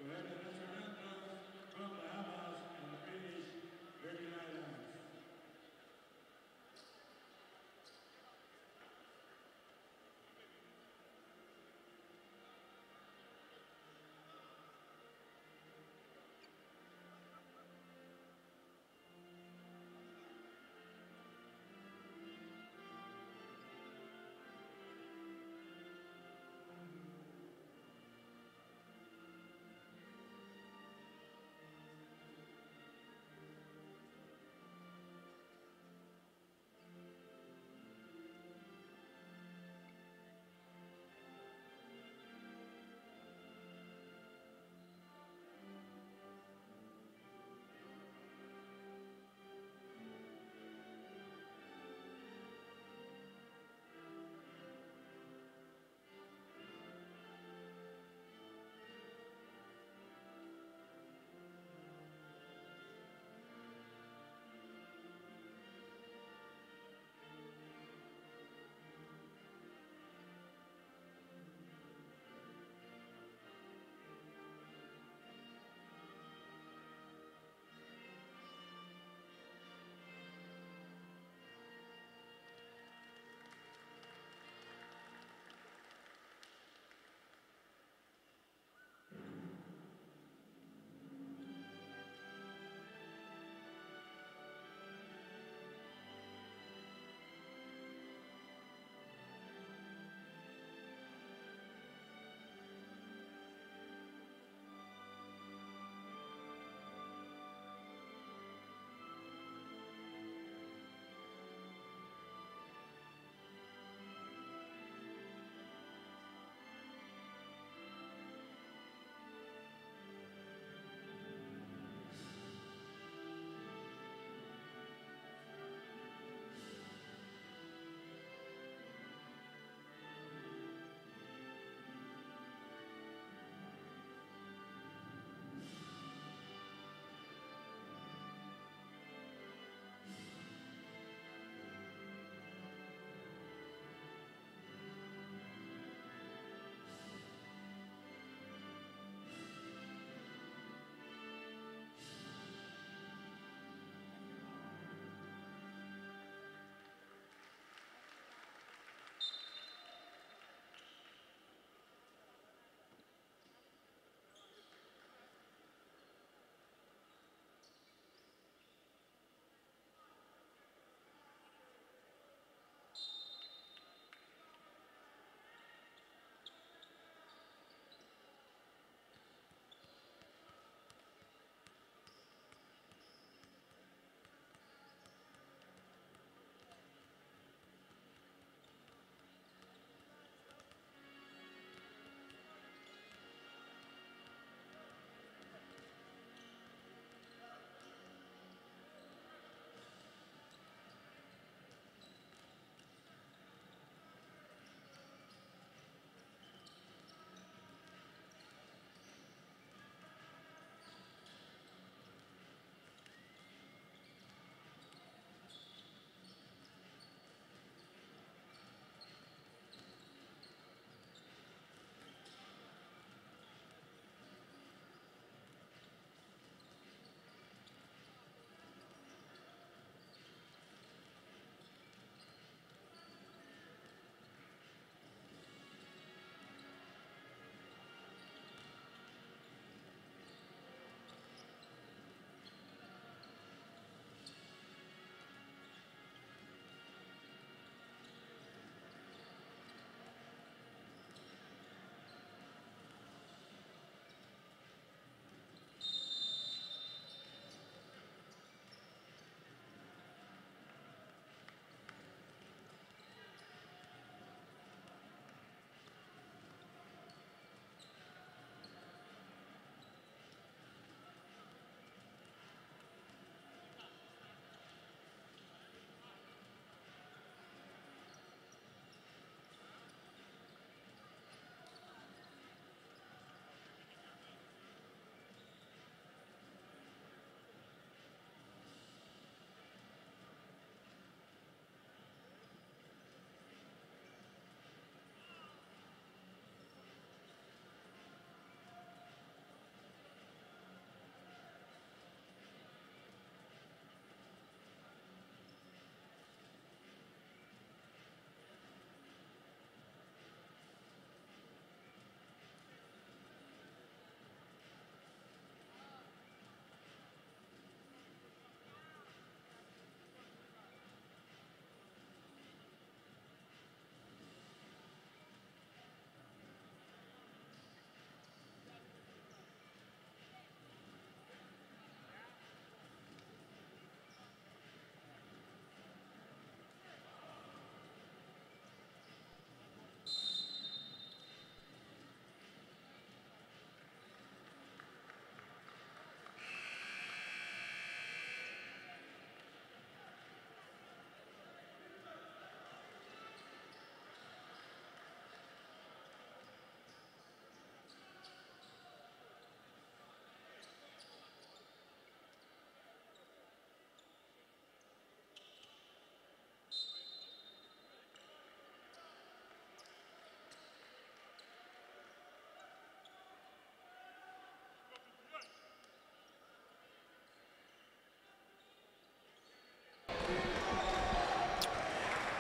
We have the nationals from Bahamas and the British Virgin Islands.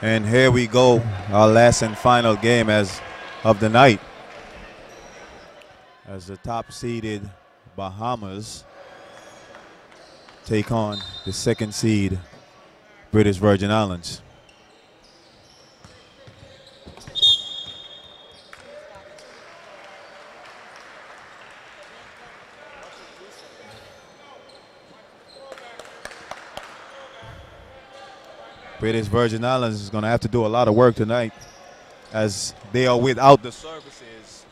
And here we go, our last and final game of the night. As the top-seeded Bahamas take on the second seed British Virgin Islands. British Virgin Islands is going to have to do a lot of work tonight as they are without the services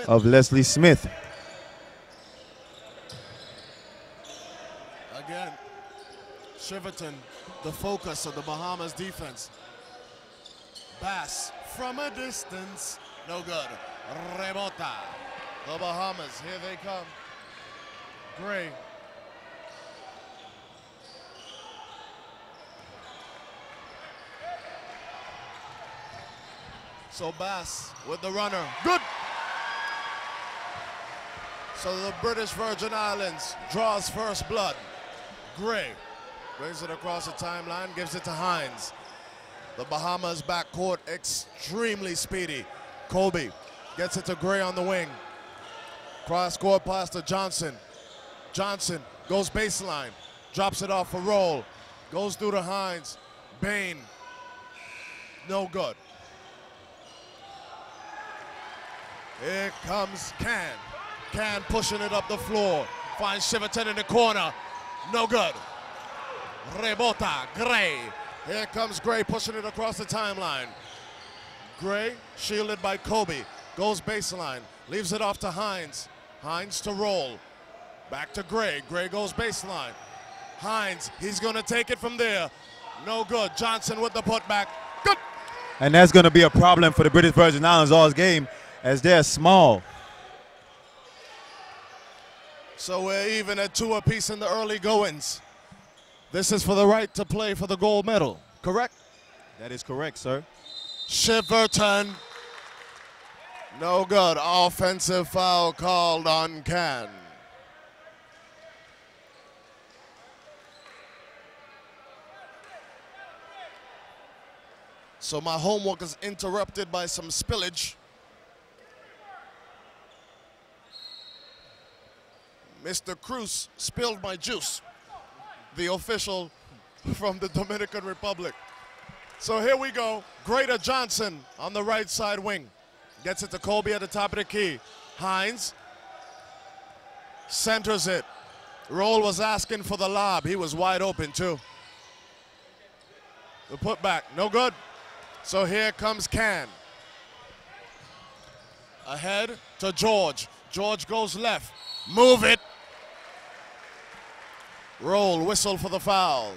of Leslie Smith. Again, Shiverton, the focus of the Bahamas defense. Bass from a distance, no good. Rebota. The Bahamas, here they come. Gray. So Bass with the runner, good. So the British Virgin Islands draws first blood. Gray brings it across the timeline, gives it to Hines. The Bahamas backcourt extremely speedy. Colby gets it to Gray on the wing. Cross-court pass to Johnson. Johnson goes baseline, drops it off for Roll, goes through to Hines. Bain, no good. Here comes Can. Can pushing it up the floor. Finds Shiverton in the corner. No good. Rebota, Gray. Here comes Gray pushing it across the timeline. Gray shielded by Kobe. Goes baseline. Leaves it off to Hines. Hines to Roll. Back to Gray. Gray goes baseline. Hines, he's going to take it from there. No good. Johnson with the putback. Good. And that's going to be a problem for the British Virgin Islands all game, as they're small. So we're even at 2 apiece in the early goings. This is for the right to play for the gold medal, correct? That is correct, sir. Shiverton. No good. Offensive foul called on Can. So my homework is interrupted by some spillage. Mr. Cruz spilled my juice, the official from the Dominican Republic. So here we go. Greater Johnson on the right side wing. Gets it to Colby at the top of the key. Hines centers it. Roll was asking for the lob. He was wide open too. The putback, no good. So here comes Can. Ahead to George. George goes left. Move it. Roll, whistle for the foul.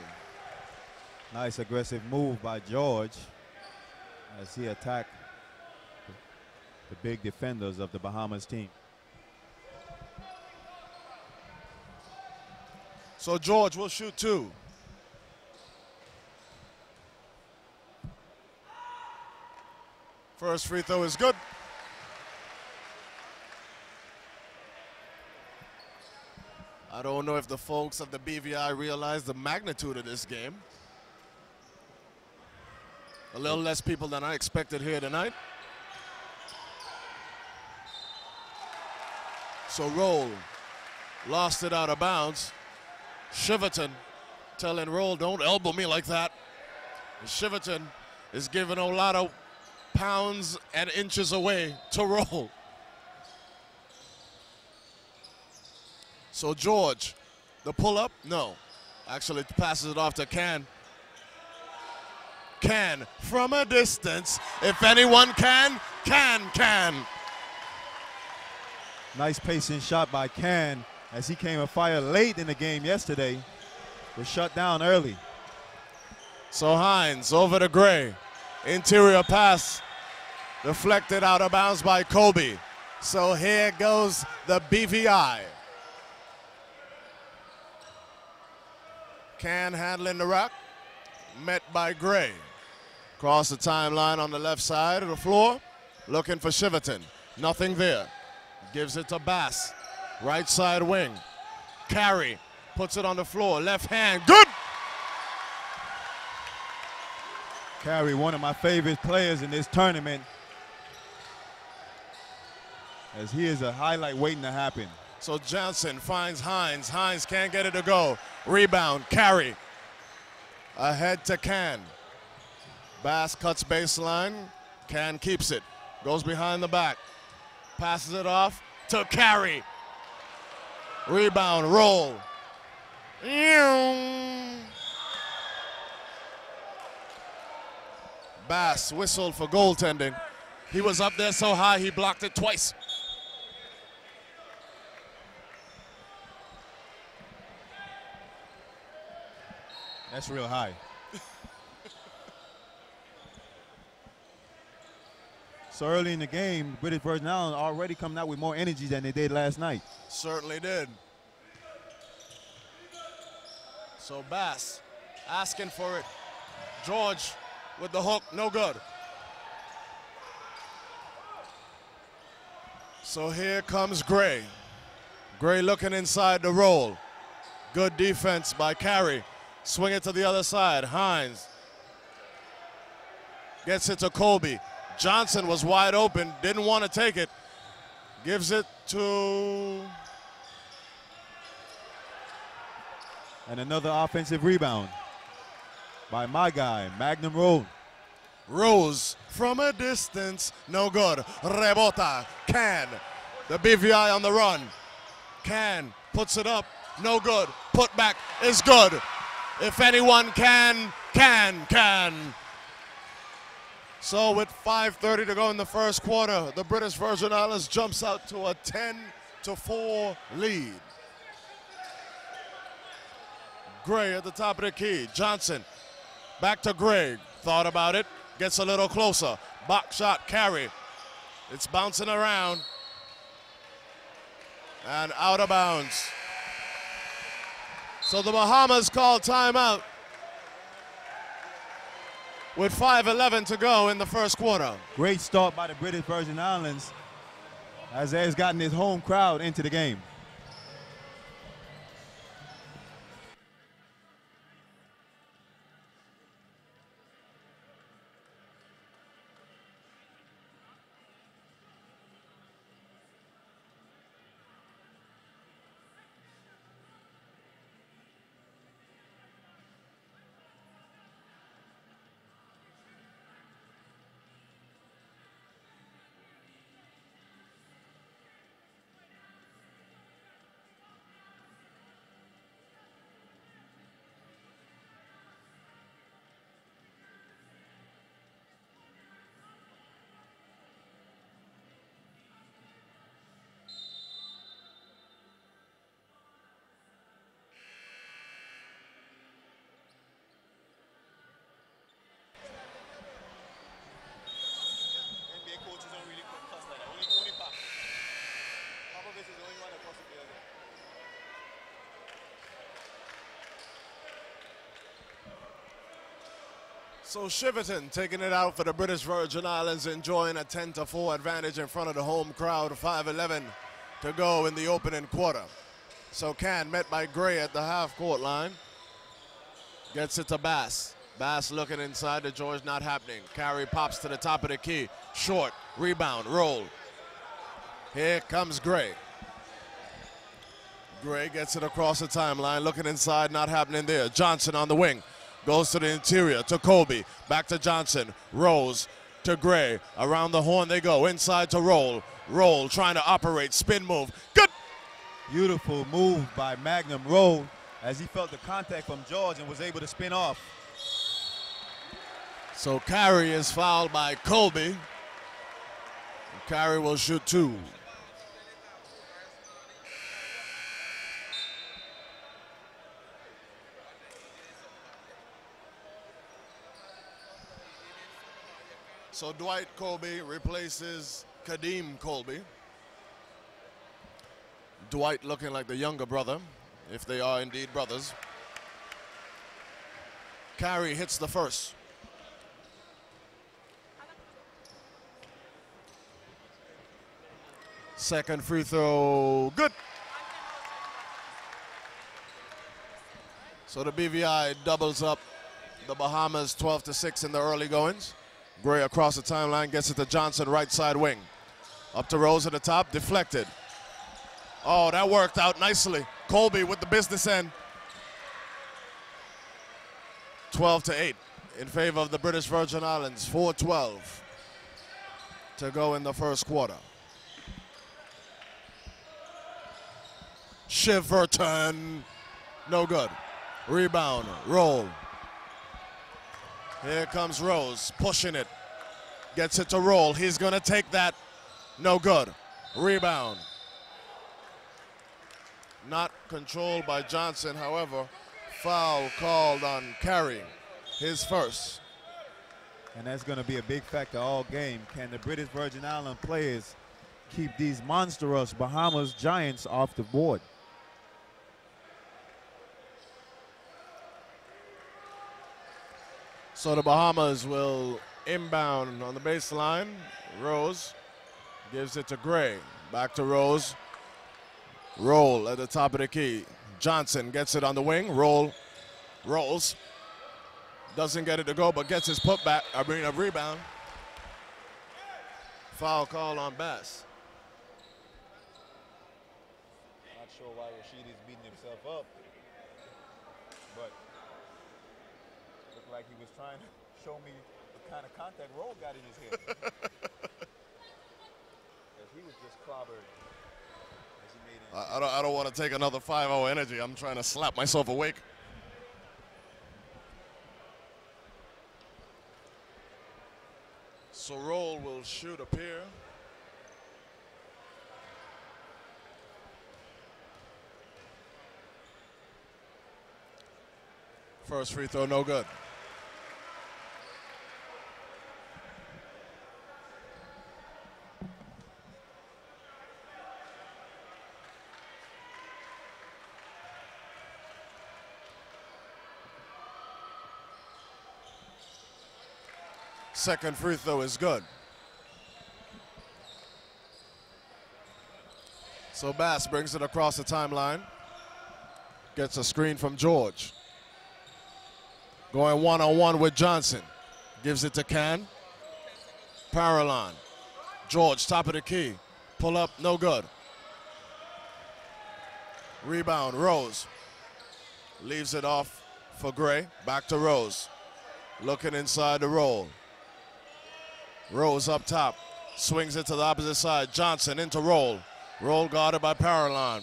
Nice aggressive move by George as he attacked the big defenders of the Bahamas team. So George will shoot 2. First free throw is good. I don't know if the folks of the BVI realize the magnitude of this game. A little less people than I expected here tonight. So Roll lost it out of bounds. Shiverton telling Roll, don't elbow me like that. And Shiverton is giving a lot of pounds and inches away to Roll. So George, the pull-up, no. Actually passes it off to Can. Can, from a distance. If anyone can, Can. Nice pacing shot by Can as he came a fire late in the game yesterday. Was shut down early. So Hines over to Gray. Interior pass deflected out of bounds by Kobe. So here goes the BVI. Can handling the rock, met by Gray. Across the timeline on the left side of the floor, looking for Shiverton. Nothing there. Gives it to Bass. Right side wing. Carey puts it on the floor. Left hand. Good! Carey, one of my favorite players in this tournament, as he is a highlight waiting to happen. So Johnson finds Hines. Hines can't get it to go. Rebound, Carey. Ahead to Can. Bass cuts baseline. Can keeps it. Goes behind the back. Passes it off to Carey. Rebound, roll. Bass whistled for goaltending. He was up there so high he blocked it twice. That's real high. So early in the game, British Virgin Islands already coming out with more energy than they did last night. Certainly did. So Bass asking for it. George with the hook, no good. So here comes Gray. Gray looking inside the roll. Good defense by Carey. Swing it to the other side. Hines gets it to Colby. Johnson was wide open, didn't want to take it. Gives it to... And another offensive rebound by my guy, Magnum Road. Rose from a distance, no good. Rebota, Can. The BVI on the run. Can puts it up, no good. Put back is good. If anyone can. So with 5:30 to go in the first quarter, the British Virgin Islands jumps out to a 10-4 lead. Gray at the top of the key. Johnson back to Gray. Thought about it. Gets a little closer. Box shot, Carey. It's bouncing around. And out of bounds. So the Bahamas call timeout with 5:11 to go in the first quarter. Great start by the British Virgin Islands as they've gotten his home crowd into the game. So Shiverton taking it out for the British Virgin Islands, enjoying a 10-4 advantage in front of the home crowd. 5:11 to go in the opening quarter. So Can met by Gray at the half-court line. Gets it to Bass. Bass looking inside to George, not happening. Carey pops to the top of the key. Short, rebound, roll. Here comes Gray. Gray gets it across the timeline, looking inside, not happening there. Johnson on the wing. Goes to the interior, to Colby, back to Johnson, Rose to Gray, around the horn they go, inside to Roll, Roll trying to operate, spin move, good! Beautiful move by Magnum Road as he felt the contact from George and was able to spin off. So Carey is fouled by Colby. Carey will shoot two. So Dwight Colby replaces Kadeem Colby. Dwight looking like the younger brother, if they are indeed brothers. Carey hits the first. Second free throw, good. So the BVI doubles up The Bahamas 12-6 in the early goings. Gray across the timeline, gets it to Johnson, right side wing. Up to Rose at the top, deflected. Oh, that worked out nicely. Colby with the business end. 12-8 in favor of the British Virgin Islands. 4:12 to go in the first quarter. Shiverton, no good. Rebound, roll. Here comes Rose, pushing it. Gets it to roll. He's going to take that. No good. Rebound. Not controlled by Johnson, however. Foul called on Carey, his first. And that's going to be a big factor all game. Can the British Virgin Island players keep these monstrous Bahamas Giants off the board? So the Bahamas will inbound on the baseline. Rose gives it to Gray. Back to Rose. Roll at the top of the key. Johnson gets it on the wing. Roll. Rolls. Doesn't get it to go, but gets his putback. A rebound. Foul call on Bass. Not sure why Rashid is beating himself up, but looked like he was trying to show me the kind of contact Roll got in his head. He was just clobbered. I don't want to take another 5-0 energy. I'm trying to slap myself awake. So Roll will shoot a pair. First free throw, no good. Second free throw is good. So Bass brings it across the timeline. Gets a screen from George. Going one-on-one with Johnson. Gives it to Can. Parallon. George, top of the key. Pull up, no good. Rebound, Rose. Leaves it off for Gray. Back to Rose. Looking inside the roll. Rose up top, swings it to the opposite side. Johnson into Roll. Roll guarded by Parallon.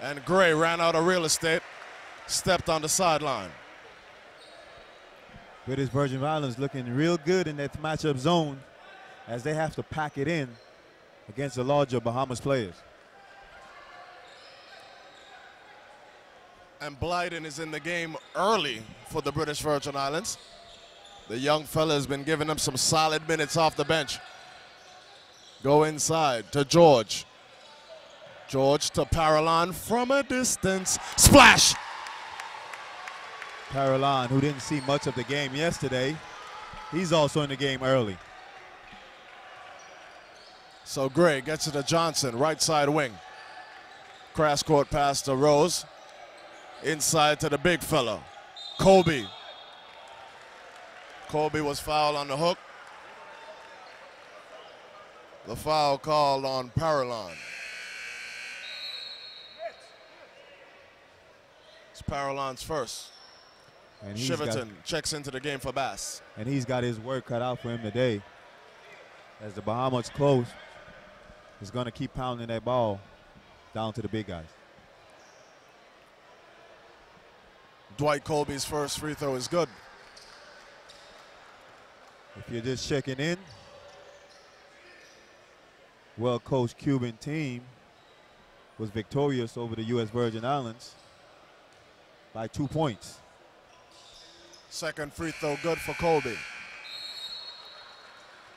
And Gray ran out of real estate, stepped on the sideline. British Virgin Islands looking real good in that matchup zone as they have to pack it in against the larger Bahamas players. And Blyden is in the game early for the British Virgin Islands. The young fella has been giving them some solid minutes off the bench. Go inside to George. George to Parallon from a distance. Splash! Parallon, who didn't see much of the game yesterday, he's also in the game early. So Gray gets it to Johnson, right side wing. Crash court pass to Rose. Inside to the big fella, Colby. Colby was fouled on the hook. The foul called on Parallon. It's Parallon's first. And Shiverton checks into the game for Bass. And he's got his work cut out for him today. As the Bahamas close, he's going to keep pounding that ball down to the big guys. Dwight Colby's first free throw is good. If you're just checking in, well-coached Cuban team was victorious over the U.S. Virgin Islands by 2 points. Second free throw good for Colby.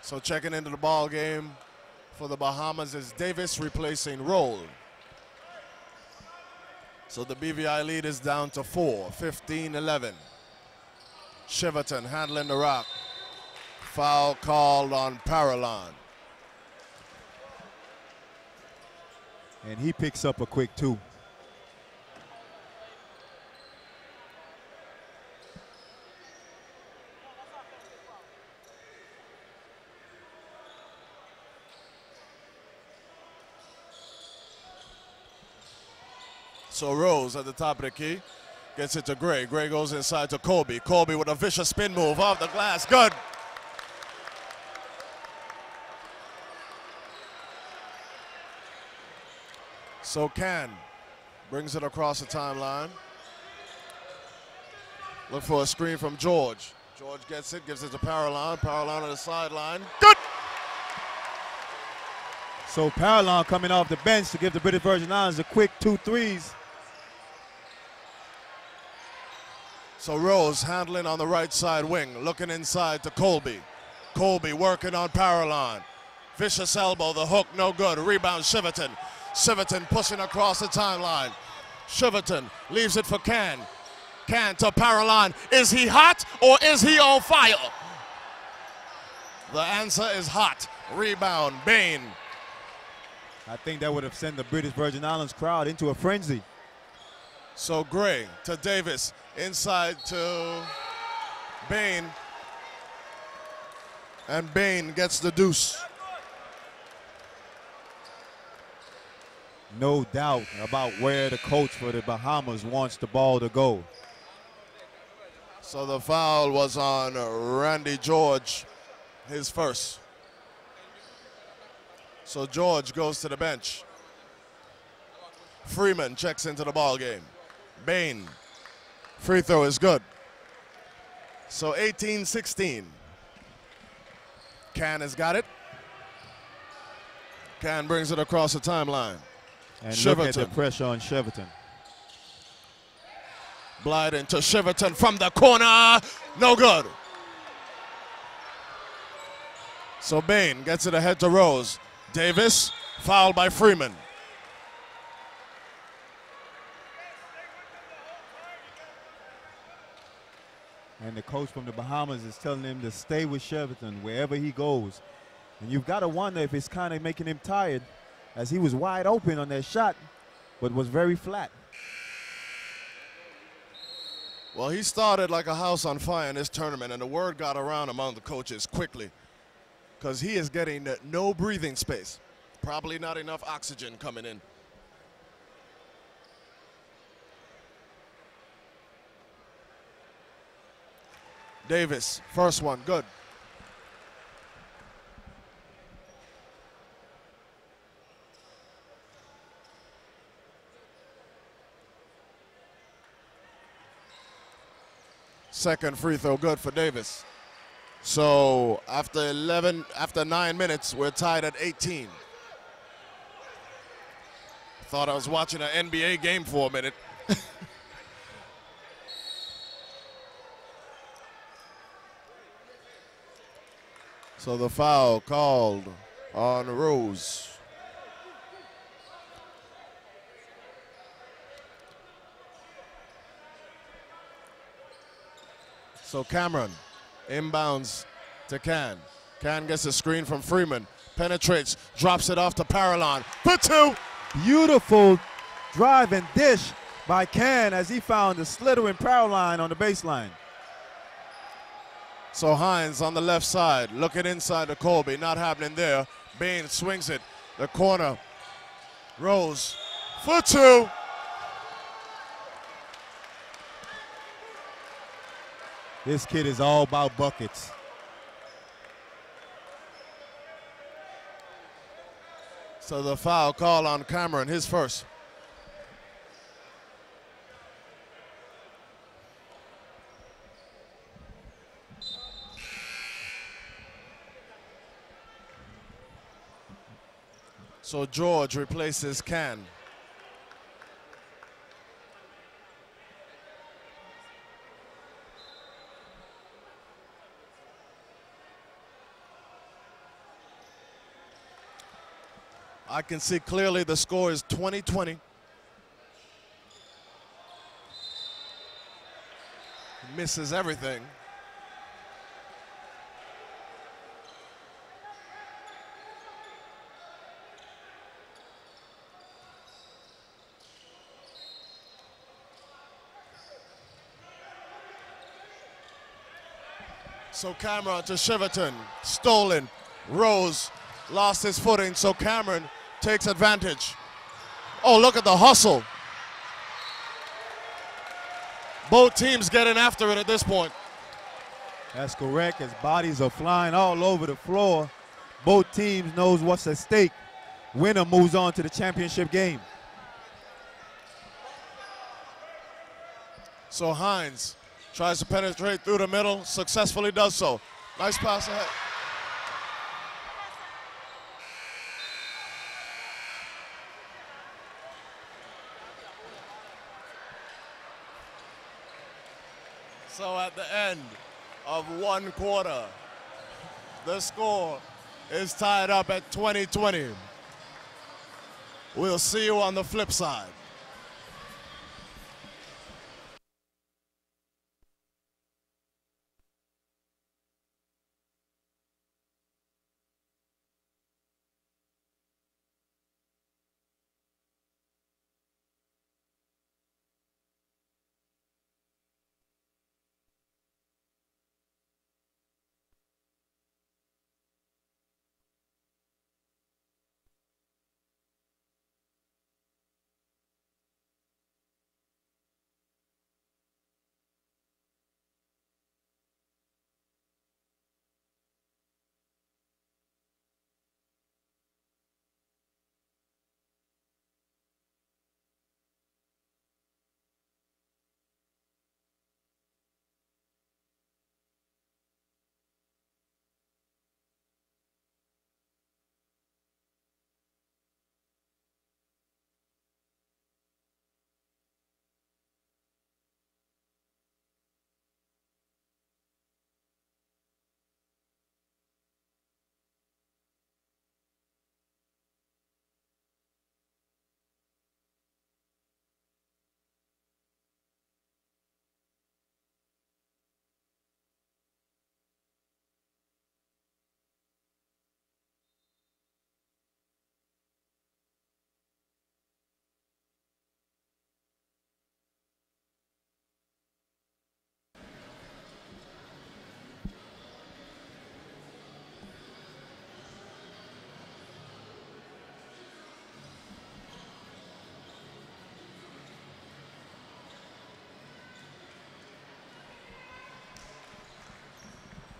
So checking into the ball game for the Bahamas is Davis replacing Roll. So the BVI lead is down to 4, 15-11. Shiverton handling the rock. Foul called on Parallon. And he picks up a quick 2. So Rose at the top of the key. Gets it to Gray. Gray goes inside to Colby. Colby with a vicious spin move off the glass. Good. So Can brings it across the timeline. Look for a screen from George. George gets it, gives it to Paralon. Paralon on the sideline. Good. So Paralon coming off the bench to give the British Virgin Islands a quick 2 threes. So Rose handling on the right side wing, looking inside to Colby. Colby working on Paralon. Vicious elbow, the hook, no good. Rebound, Shiverton. Shiverton pushing across the timeline. Shiverton leaves it for Can. Can to Paralon. Is he hot or is he on fire? The answer is hot. Rebound, Bain. I think that would have sent the British Virgin Islands crowd into a frenzy. So Gray to Davis. Inside to Bain. And Bain gets the deuce. No doubt about where the coach for the Bahamas wants the ball to go. So the foul was on Randy George, his first. So George goes to the bench. Freeman checks into the ball game. Bain, free throw is good. So 18-16. Can has got it. Can brings it across the timeline. And Shiverton. look at the pressure on Shiverton. Blyden to Shiverton from the corner. No good. So Bain gets it ahead to Rose. Davis, fouled by Freeman. And the coach from the Bahamas is telling him to stay with Shiverton wherever he goes. And you've got to wonder if it's kind of making him tired, as he was wide open on that shot, but was very flat. Well, he started like a house on fire in this tournament, and the word got around among the coaches quickly because he is getting no breathing space. Probably not enough oxygen coming in. Davis, first one, good. Second free throw, good for Davis. So after 9 minutes, we're tied at 18. Thought I was watching an NBA game for a minute. So the foul called on Rose. So Cameron inbounds to Can. Can gets a screen from Freeman. Penetrates, drops it off to Paralon. For two. Beautiful drive and dish by Can as he found the slithering Paralon on the baseline. So Hines on the left side, looking inside to Colby. Not happening there. Bain swings it. The corner. Rose for two. This kid is all about buckets. So the foul call on Cameron, his first. So George replaces Can. I can see clearly the score is 20-20. Misses everything. So Cameron to Shiverton, stolen. Rose lost his footing, so Cameron takes advantage. Oh, look at the hustle. Both teams getting after it at this point. That's correct, as bodies are flying all over the floor. Both teams knows what's at stake. Winner moves on to the championship game. So Hines tries to penetrate through the middle, successfully does so. Nice pass ahead. So at the end of one quarter, the score is tied up at 20-20. We'll see you on the flip side.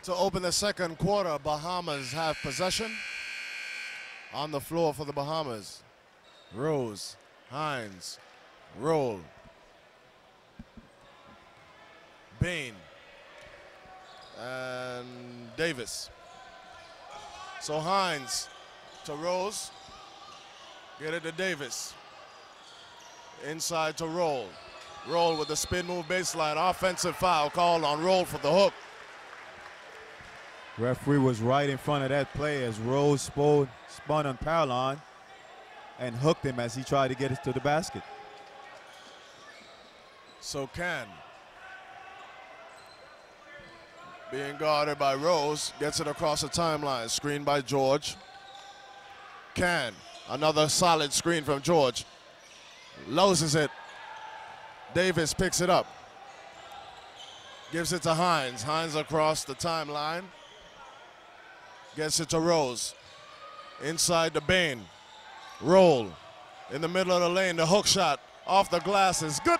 To open the second quarter, Bahamas have possession. On the floor for the Bahamas, Rose, Hines, Roll, Bain, and Davis. So Hines to Rose, get it to Davis. Inside to Roll. Roll with the spin move baseline, offensive foul called on Roll for the hook. Referee was right in front of that play as Rose spun on Parlon and hooked him as he tried to get it to the basket. So Can, being guarded by Rose, gets it across the timeline. Screen by George. Can, another solid screen from George. Loses it. Davis picks it up. Gives it to Hines. Hines across the timeline. Gets it to Rose. Inside to Bain. Roll. In the middle of the lane, the hook shot off the glass is good.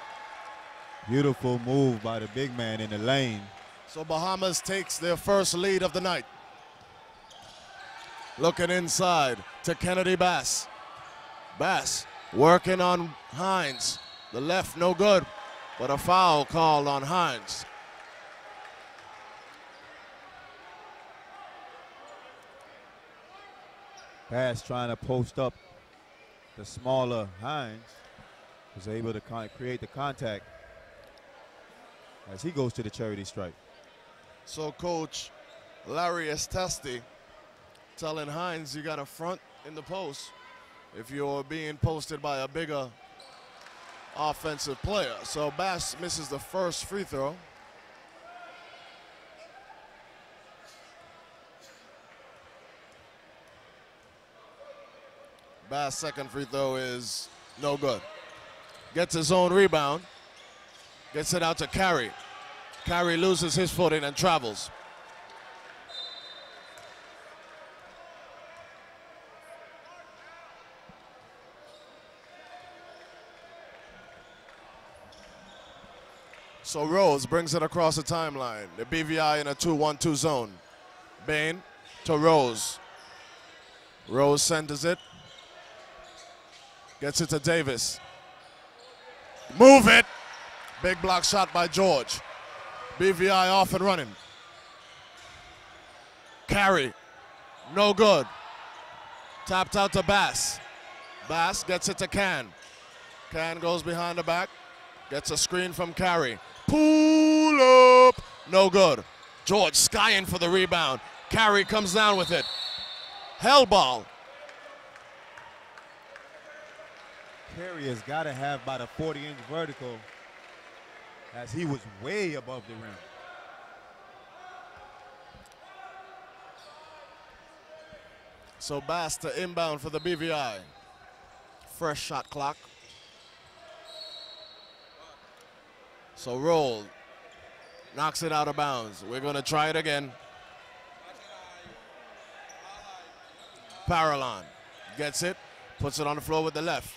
Beautiful move by the big man in the lane. So Bahamas takes their first lead of the night. Looking inside to Kennedy Bass. Bass working on Hines. The left no good, but a foul called on Hines. Bass trying to post up the smaller Hines. Was able to create the contact as he goes to the charity stripe. So Coach Larry Estesti telling Hines you got to front in the post if you're being posted by a bigger offensive player. So Bass misses the first free throw. Bass' second free throw is no good. Gets his own rebound. Gets it out to Carey. Carey loses his footing and travels. So Rose brings it across the timeline. The BVI in a 2-1-2 zone. Bain to Rose. Rose centers it. Gets it to Davis. Move it. Big block shot by George. BVI off and running. Carry. No good. Tapped out to Bass. Bass gets it to Can. Can goes behind the back. Gets a screen from Carey. Pull up. No good. George skying for the rebound. Carey comes down with it. Hell ball. Carey has got to have about a 40-inch vertical as he was way above the rim. So Bass to inbound for the BVI. Fresh shot clock. So Roll knocks it out of bounds. We're going to try it again. Parallon gets it, puts it on the floor with the left.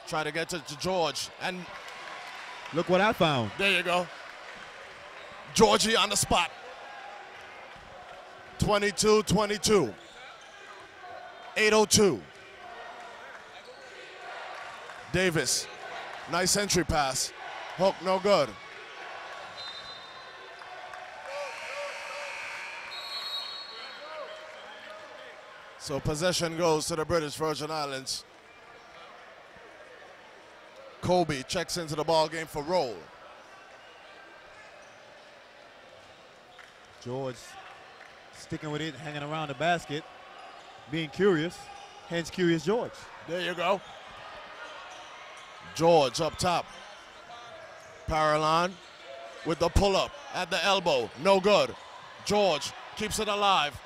Try to get to George, and look what I found. there you go. Georgie on the spot. 22-22. 8:02. Davis, nice entry pass. Hook, no good. So possession goes to the British Virgin Islands. Kobe checks into the ball game for Roll. George sticking with it, hanging around the basket, being curious, hence Curious George. There you go. George up top. Parallon with the pull-up at the elbow. No good. George keeps it alive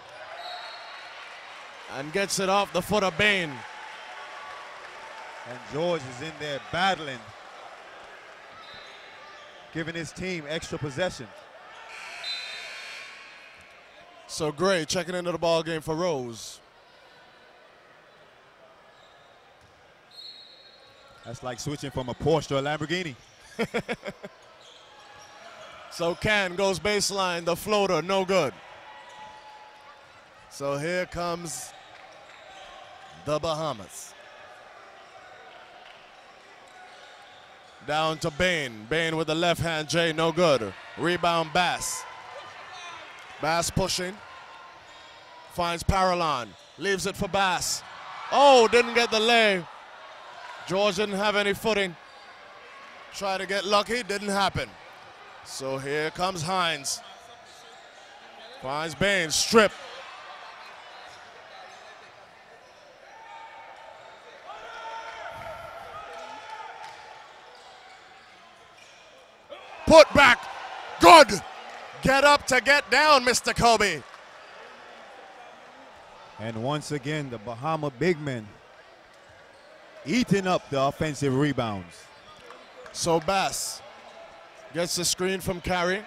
and gets it off the foot of Bain. And George is in there battling, giving his team extra possession. So Gray checking into the ball game for Rose. That's like switching from a Porsche to a Lamborghini. So Can goes baseline, the floater, no good. So here comes the Bahamas. Down to Bain. Bain with the left hand, J, no good. Rebound Bass. Bass pushing. Finds Parallon. Leaves it for Bass. Oh, didn't get the lay. George didn't have any footing. Tried to get lucky, didn't happen. So here comes Hines. Finds Bain, strip. Put back, good. Get up to get down, Mr. Kobe. And once again, the Bahama big men eating up the offensive rebounds. So Bass gets the screen from Carey.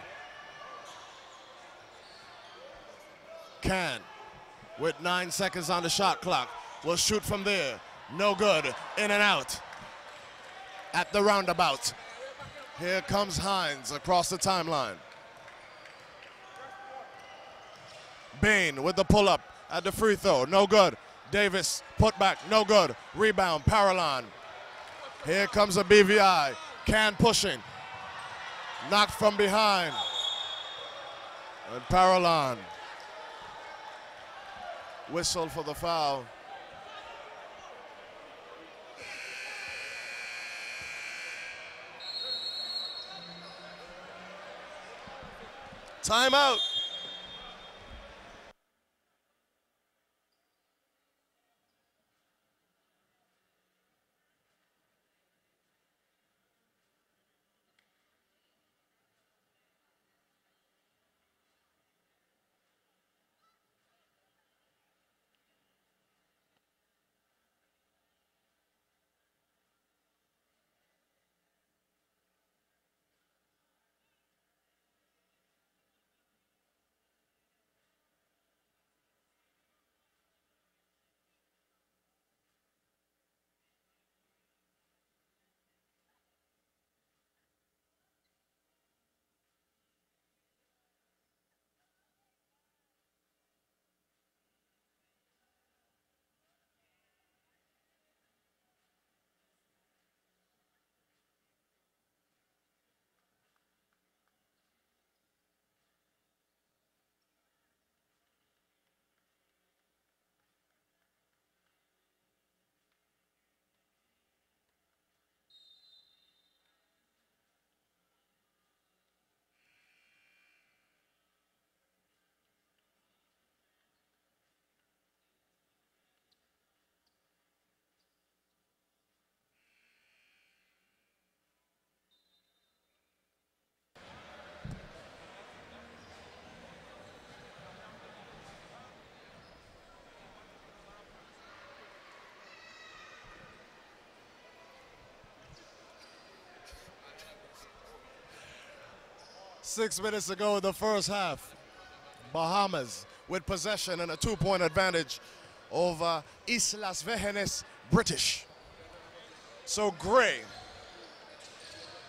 Can, with 9 seconds on the shot clock, will shoot from there. No good, in and out. At the roundabout. Here comes Hines across the timeline. Bain with the pull-up at the free throw, no good. Davis, put back, no good. Rebound, Parallon. Here comes a BVI. Can pushing. Knocked from behind. And Parallon. Whistle for the foul. Timeout. 6 minutes to go in the first half. Bahamas with possession and a 2-point advantage over Islas Vírgenes, British. So Gray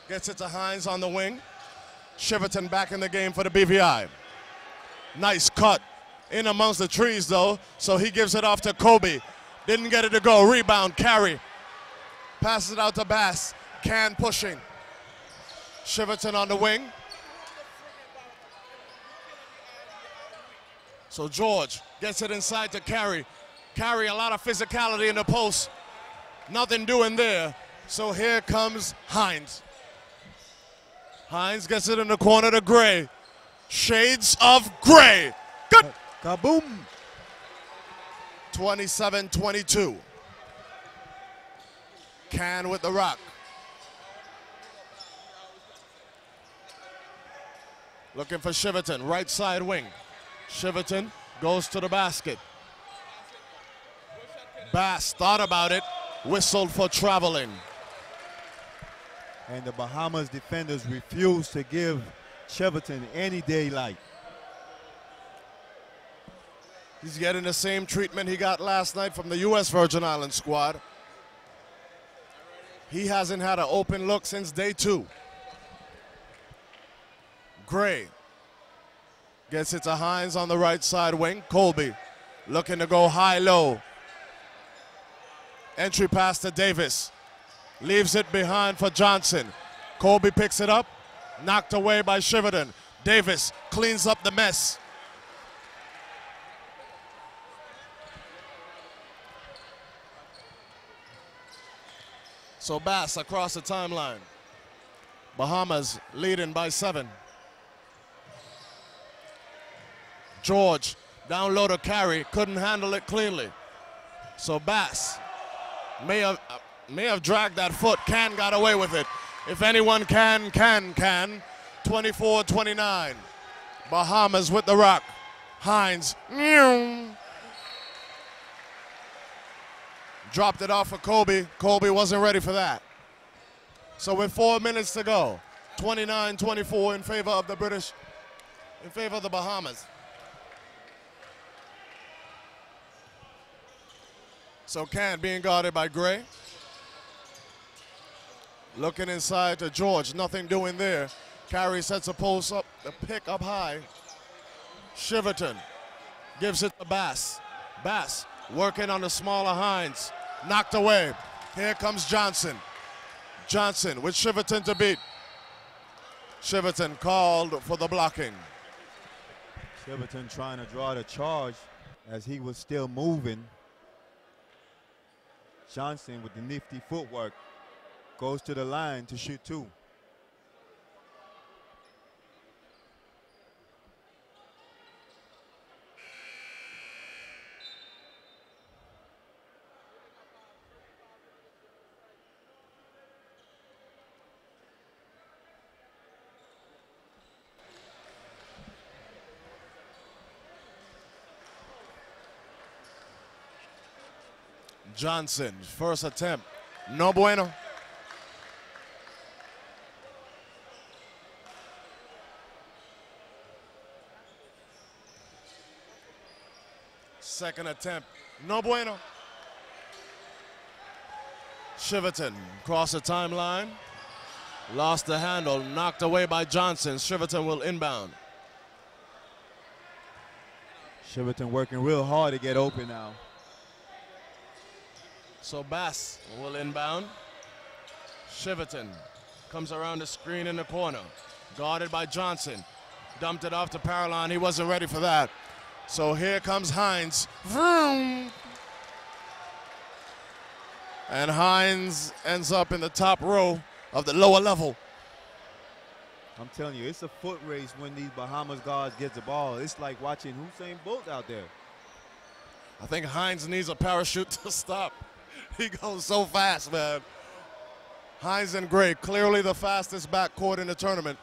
gets it to Hines on the wing. Shiverton back in the game for the BVI. Nice cut in amongst the trees though, so he gives it off to Kobe. Didn't get it to go. Rebound, carry. Passes it out to Bass. Can pushing. Shiverton on the wing. So George gets it inside to Carey. Carey, a lot of physicality in the post. Nothing doing there. So here comes Hines. Hines gets it in the corner to Gray. Shades of Gray. Good. Kaboom. 27-22. Can with the rock. Looking for Shiverton, right side wing. Shiverton goes to the basket. Bass thought about it, whistled for traveling. And the Bahamas defenders refuse to give Shiverton any daylight. He's getting the same treatment he got last night from the U.S. Virgin Islands squad. He hasn't had an open look since day 2. Gray gets it to Hines on the right side wing. Colby looking to go high-low. Entry pass to Davis. Leaves it behind for Johnson. Colby picks it up. Knocked away by Shiverton. Davis cleans up the mess. So Bass across the timeline. Bahamas leading by 7. George down low to Carey, couldn't handle it cleanly. So Bass may have dragged that foot. Can got away with it. If anyone can. 24-29. Bahamas with the rock. Hines. Dropped it off for Kobe. Kobe wasn't ready for that. So with 4 minutes to go, 29-24 in favor of the British, in favor of the Bahamas. So Can being guarded by Gray. Looking inside to George, nothing doing there. Carey sets a post up, the pick up high. Shiverton gives it to Bass. Bass working on the smaller Hines. Knocked away. Here comes Johnson. Johnson with Shiverton to beat. Shiverton called for the blocking. Shiverton trying to draw the charge as he was still moving. Johnson with the nifty footwork goes to the line to shoot 2. Johnson, first attempt, no bueno. Second attempt, no bueno. Shiverton cross the timeline, lost the handle, knocked away by Johnson. Shiverton will inbound. Shiverton working real hard to get open now. So Bass will inbound. Shiverton comes around the screen in the corner. Guarded by Johnson. Dumped it off to Paroline. He wasn't ready for that. So here comes Hines. Vroom. And Hines ends up in the top row of the lower level. I'm telling you, it's a foot race when these Bahamas guards get the ball. It's like watching Usain Bolt out there. I think Hines needs a parachute to stop. He goes so fast, man. Hines and Gray, clearly the fastest backcourt in the tournament.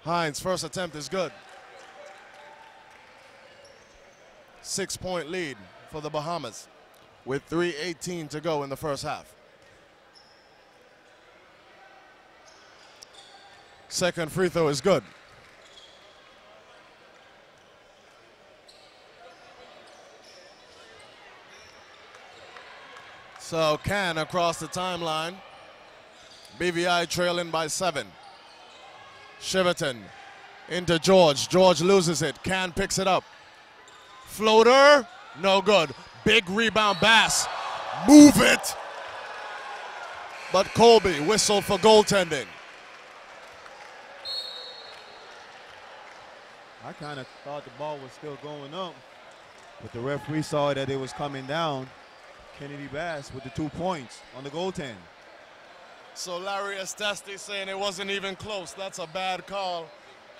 Hines, first attempt is good. 6-point lead for the Bahamas with 3:18 to go in the first half. Second free throw is good. So Can across the timeline. BVI trailing by 7. Shiverton into George. George loses it. Can picks it up. Floater, no good. Big rebound, Bass. Move it. But Colby whistled for goaltending. I kind of thought the ball was still going up, but the referee saw that it was coming down. Kennedy Bass with the 2 points on the goaltend. So Larry Estesti saying it wasn't even close. That's a bad call.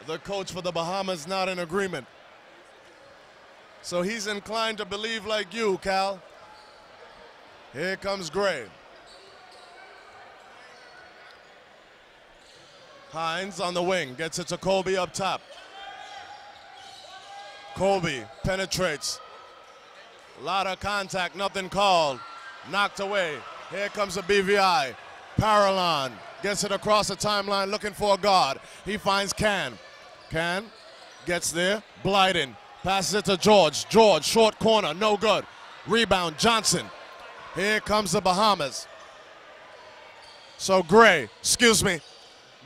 The coach for the Bahamas not in agreement. So he's inclined to believe like you, Cal. Here comes Gray. Hines on the wing, gets it to Colby up top. Colby penetrates. A lot of contact, nothing called. Knocked away. Here comes a BVI. Parallon gets it across the timeline looking for a guard. He finds Can. Can gets there. Blyden passes it to George. George, short corner, no good. Rebound, Johnson. Here comes the Bahamas. So Gray,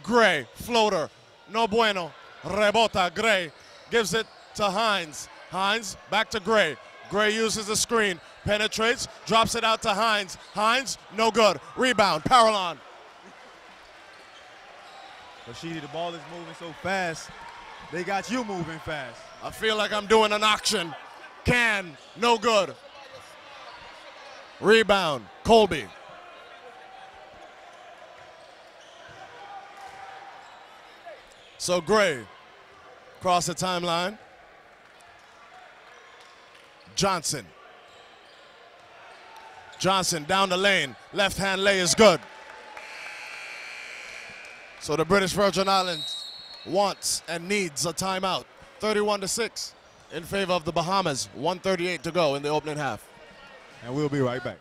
Gray, floater, no bueno. Rebota, Gray gives it to Hines. Hines, back to Gray. Gray uses the screen, penetrates, drops it out to Hines. Hines, no good. Rebound, Parallon. Rashidi, the ball is moving so fast. They got you moving fast. I feel like I'm doing an auction. Can, no good. Rebound, Colby. So Gray, across the timeline. Johnson. Johnson down the lane. Left hand lay is good. So the British Virgin Islands wants and needs a timeout. 31-6 in favor of the Bahamas. 1:38 to go in the opening half. And we'll be right back.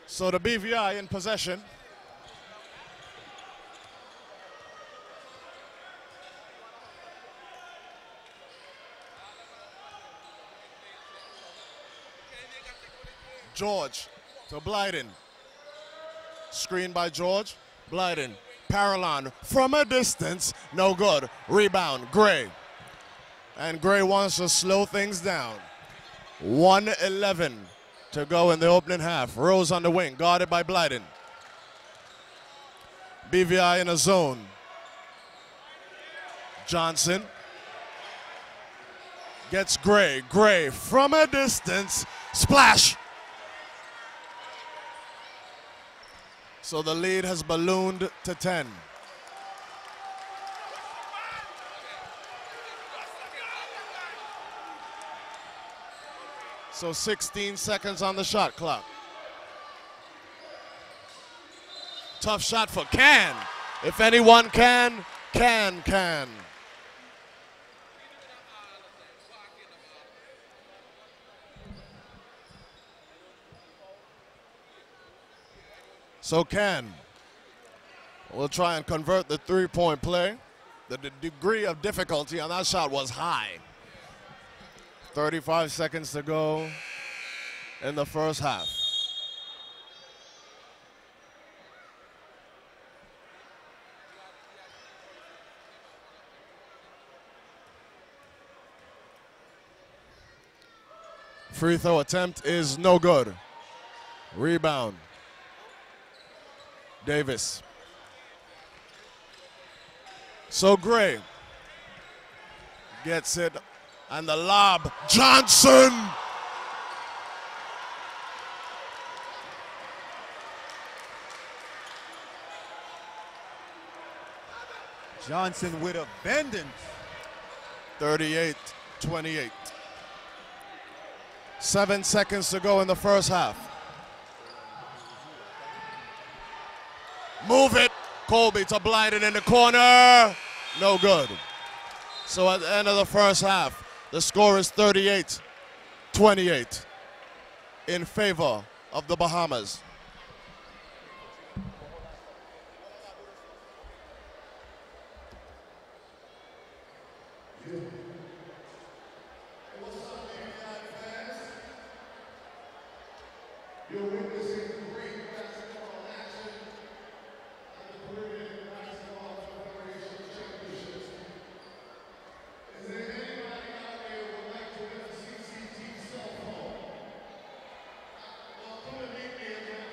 So the BVI in possession. George to Blyden. Screen by George. Blyden. Parallon from a distance. No good. Rebound. Gray. And Gray wants to slow things down. 1:11 to go in the opening half. Rose on the wing, guarded by Blyden. BVI in a zone. Johnson gets Gray. Gray from a distance. Splash! So the lead has ballooned to 10. So 16 seconds on the shot clock. Tough shot for Can. If anyone can, Can. So Can will try and convert the three-point play. The degree of difficulty on that shot was high. 35 seconds to go in the first half. Free throw attempt is no good. Rebound. Davis. So Gray gets it, and the lob. Johnson! Johnson with a vengeance. 38-28. 7 seconds to go in the first half. Move it. Colby to blind it in the corner. No good. So at the end of the first half, the score is 38-28 in favor of the Bahamas. You're witnessing great basketball action at the Caribbean Basketball Federation Championships. Is there anybody out there who would like to win a CCT cell phone? Well, come and meet me at the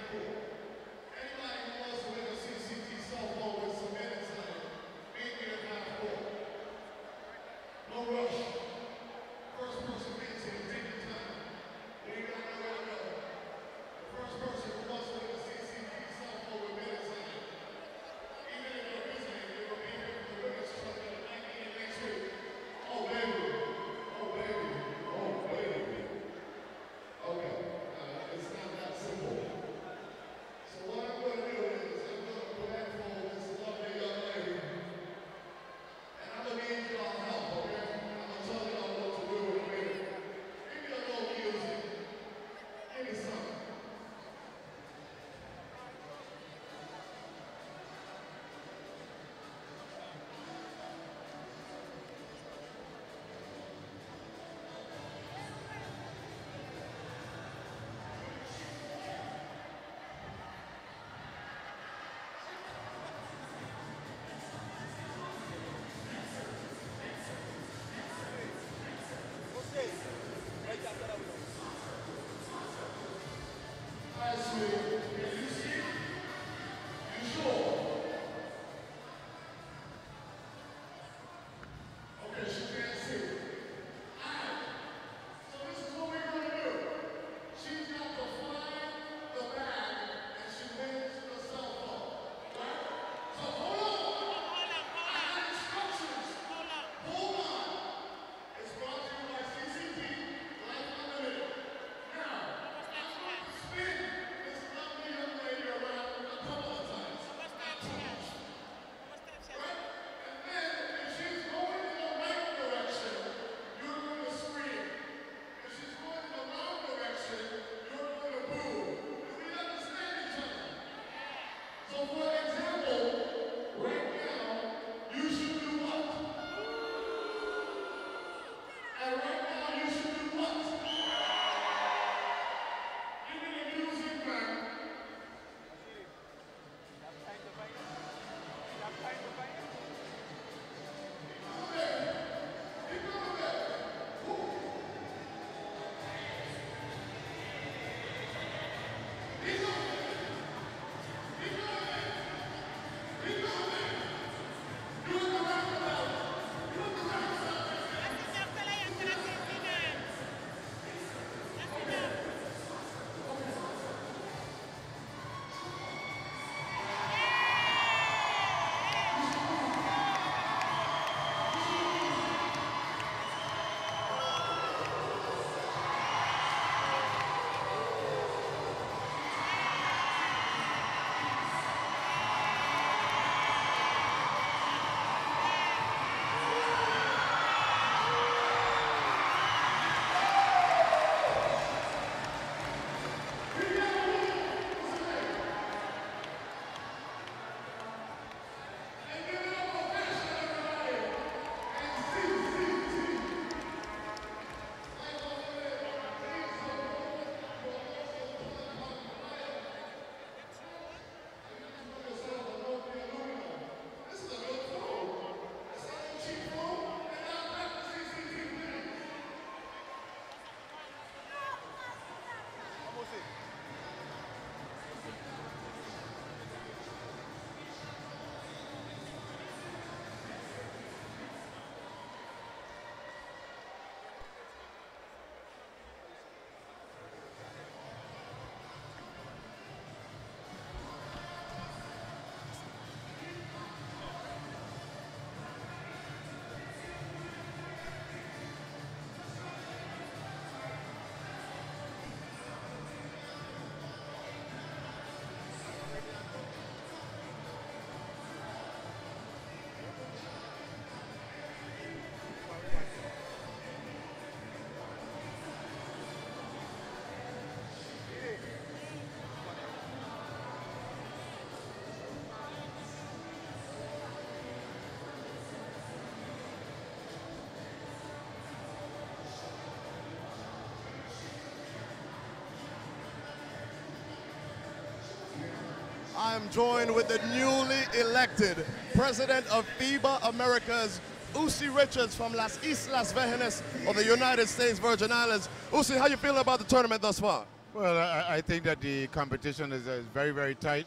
am joined with the newly elected president of FIBA Americas, Usi Richards from Las Islas Vírgenes of the United States Virgin Islands. Usi, how you feeling about the tournament thus far? Well, I think that the competition is very, very tight.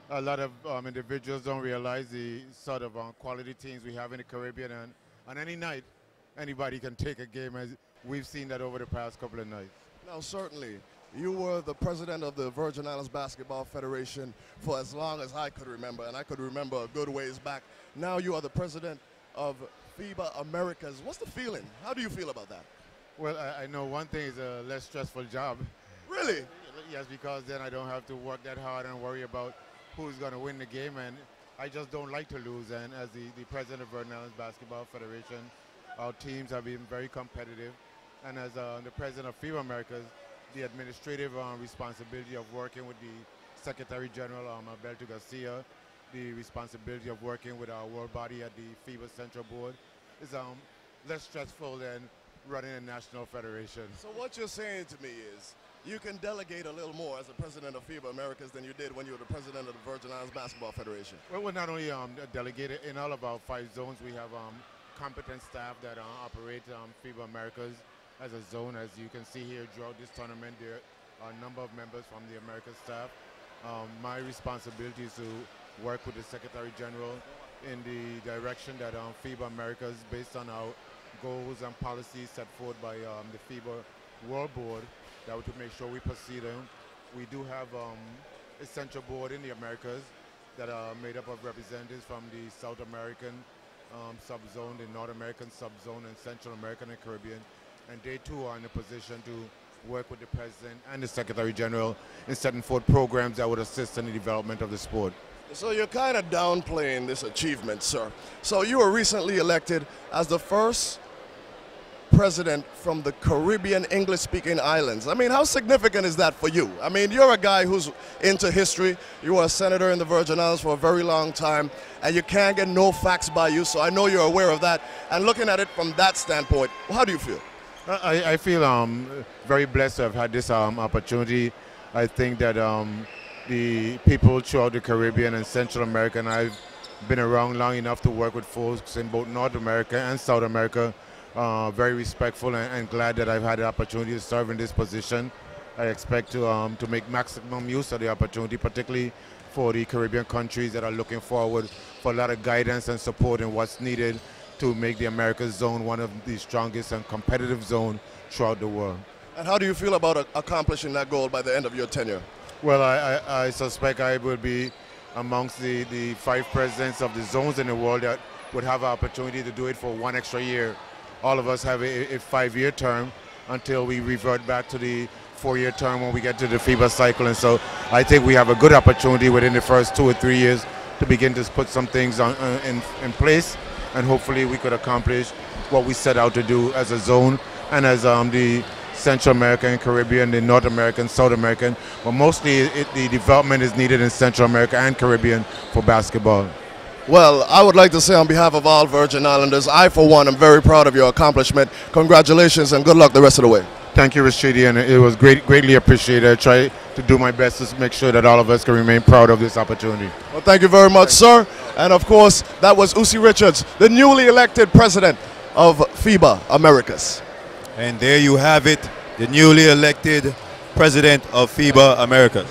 A lot of individuals don't realize the sort of quality teams we have in the Caribbean, and on any night, anybody can take a game, as we've seen that over the past couple of nights. Now, certainly, you were the president of the Virgin Islands Basketball Federation for as long as I could remember, and I could remember a good ways back. Now you are the president of FIBA Americas. What's the feeling? How do you feel about that? Well, I know one thing is a less stressful job. Really? Yes, because then I don't have to work that hard and worry about who's going to win the game, and I just don't like to lose. And as the president of Virgin Islands Basketball Federation, our teams have been very competitive. And as the president of FIBA Americas, the administrative responsibility of working with the Secretary General, Alberto Garcia, the responsibility of working with our world body at the FIBA Central Board is less stressful than running a national federation. So what you're saying to me is you can delegate a little more as the president of FIBA Americas than you did when you were the president of the Virgin Islands Basketball Federation. Well, we're not only delegated in all of our 5 zones, we have competent staff that operate FIBA Americas as a zone. As you can see here throughout this tournament, there are a number of members from the Americas staff. My responsibility is to work with the Secretary General in the direction that FIBA Americas, based on our goals and policies set forth by the FIBA World Board, that would to make sure we pursue them. We do have a central board in the Americas that are made up of representatives from the South American subzone, the North American subzone, and Central American and Caribbean. And they too are in a position to work with the President and the Secretary General in setting forth programs that would assist in the development of the sport. So you're kind of downplaying this achievement, sir. So you were recently elected as the first president from the Caribbean English-speaking islands. I mean, how significant is that for you? I mean, you're a guy who's into history. You were a senator in the Virgin Islands for a very long time, and you can't get no facts by you, so I know you're aware of that. And looking at it from that standpoint, how do you feel? I feel very blessed to have had this opportunity. I think that the people throughout the Caribbean and Central America, and I've been around long enough to work with folks in both North America and South America, very respectful and glad that I've had the opportunity to serve in this position. I expect to make maximum use of the opportunity, particularly for the Caribbean countries that are looking forward for a lot of guidance and support in what's needed to make the Americas zone one of the strongest and competitive zones throughout the world. And how do you feel about accomplishing that goal by the end of your tenure? Well, I suspect I will be amongst the 5 presidents of the zones in the world that would have an opportunity to do it for 1 extra year. All of us have a 5-year term until we revert back to the 4-year term when we get to the FIBA cycle. And so I think we have a good opportunity within the first 2 or 3 years to begin to put some things in place, and hopefully we could accomplish what we set out to do as a zone and as the Central American, Caribbean, the North American, South American. But mostly the development is needed in Central America and Caribbean for basketball. Well, I would like to say on behalf of all Virgin Islanders, I for one am very proud of your accomplishment. Congratulations and good luck the rest of the way. Thank you, Rashidi, and it was greatly appreciated. I try to do my best to make sure that all of us can remain proud of this opportunity. Well, thank you very much, sir. And of course, that was Usi Richards, the newly elected president of FIBA Americas. And there you have it, the newly elected president of FIBA Americas.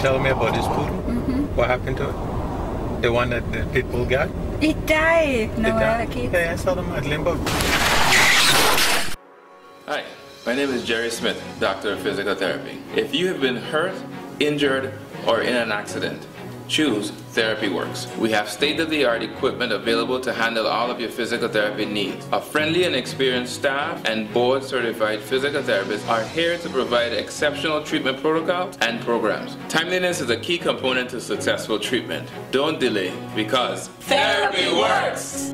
tell me about this poodle? What happened to it? The one that the pit bull got? It died. No, It died? I keep. Yeah, I saw them at limbo. Hi, my name is Jerry Smith, Doctor of Physical Therapy. If you have been hurt, injured, or in an accident, choose Therapy Works. We have state-of-the-art equipment available to handle all of your physical therapy needs. A friendly and experienced staff and board-certified physical therapists are here to provide exceptional treatment protocols and programs. Timeliness is a key component to successful treatment. Don't delay, because Therapy Works!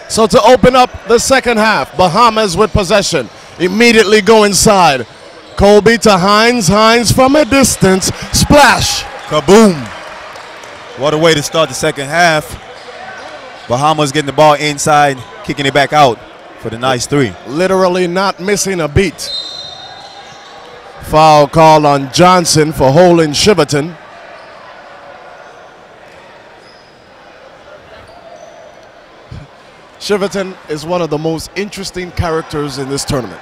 So to open up the second half, Bahamas with possession. Immediately go inside. Colby to Hines. Hines from a distance. Splash. Kaboom. What a way to start the second half. Bahamas getting the ball inside, kicking it back out for the nice three. Literally not missing a beat. Foul called on Johnson for holding Shiverton. Shiverton is one of the most interesting characters in this tournament.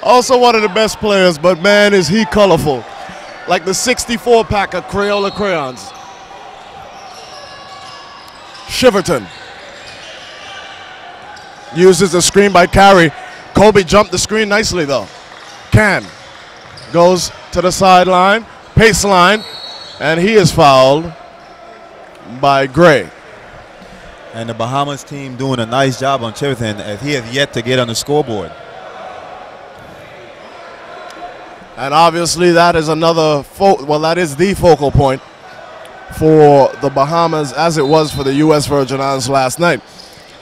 Also one of the best players, but man, is he colorful. Like the 64 pack of Crayola crayons. Shiverton uses the screen by Carey. Kobe jumped the screen nicely though. Can goes to the sideline, pace line, and he is fouled by Gray. And the Bahamas team doing a nice job on Shiverton as he has yet to get on the scoreboard. And obviously that is another, that is the focal point for the Bahamas as it was for the U.S. Virgin Islands last night.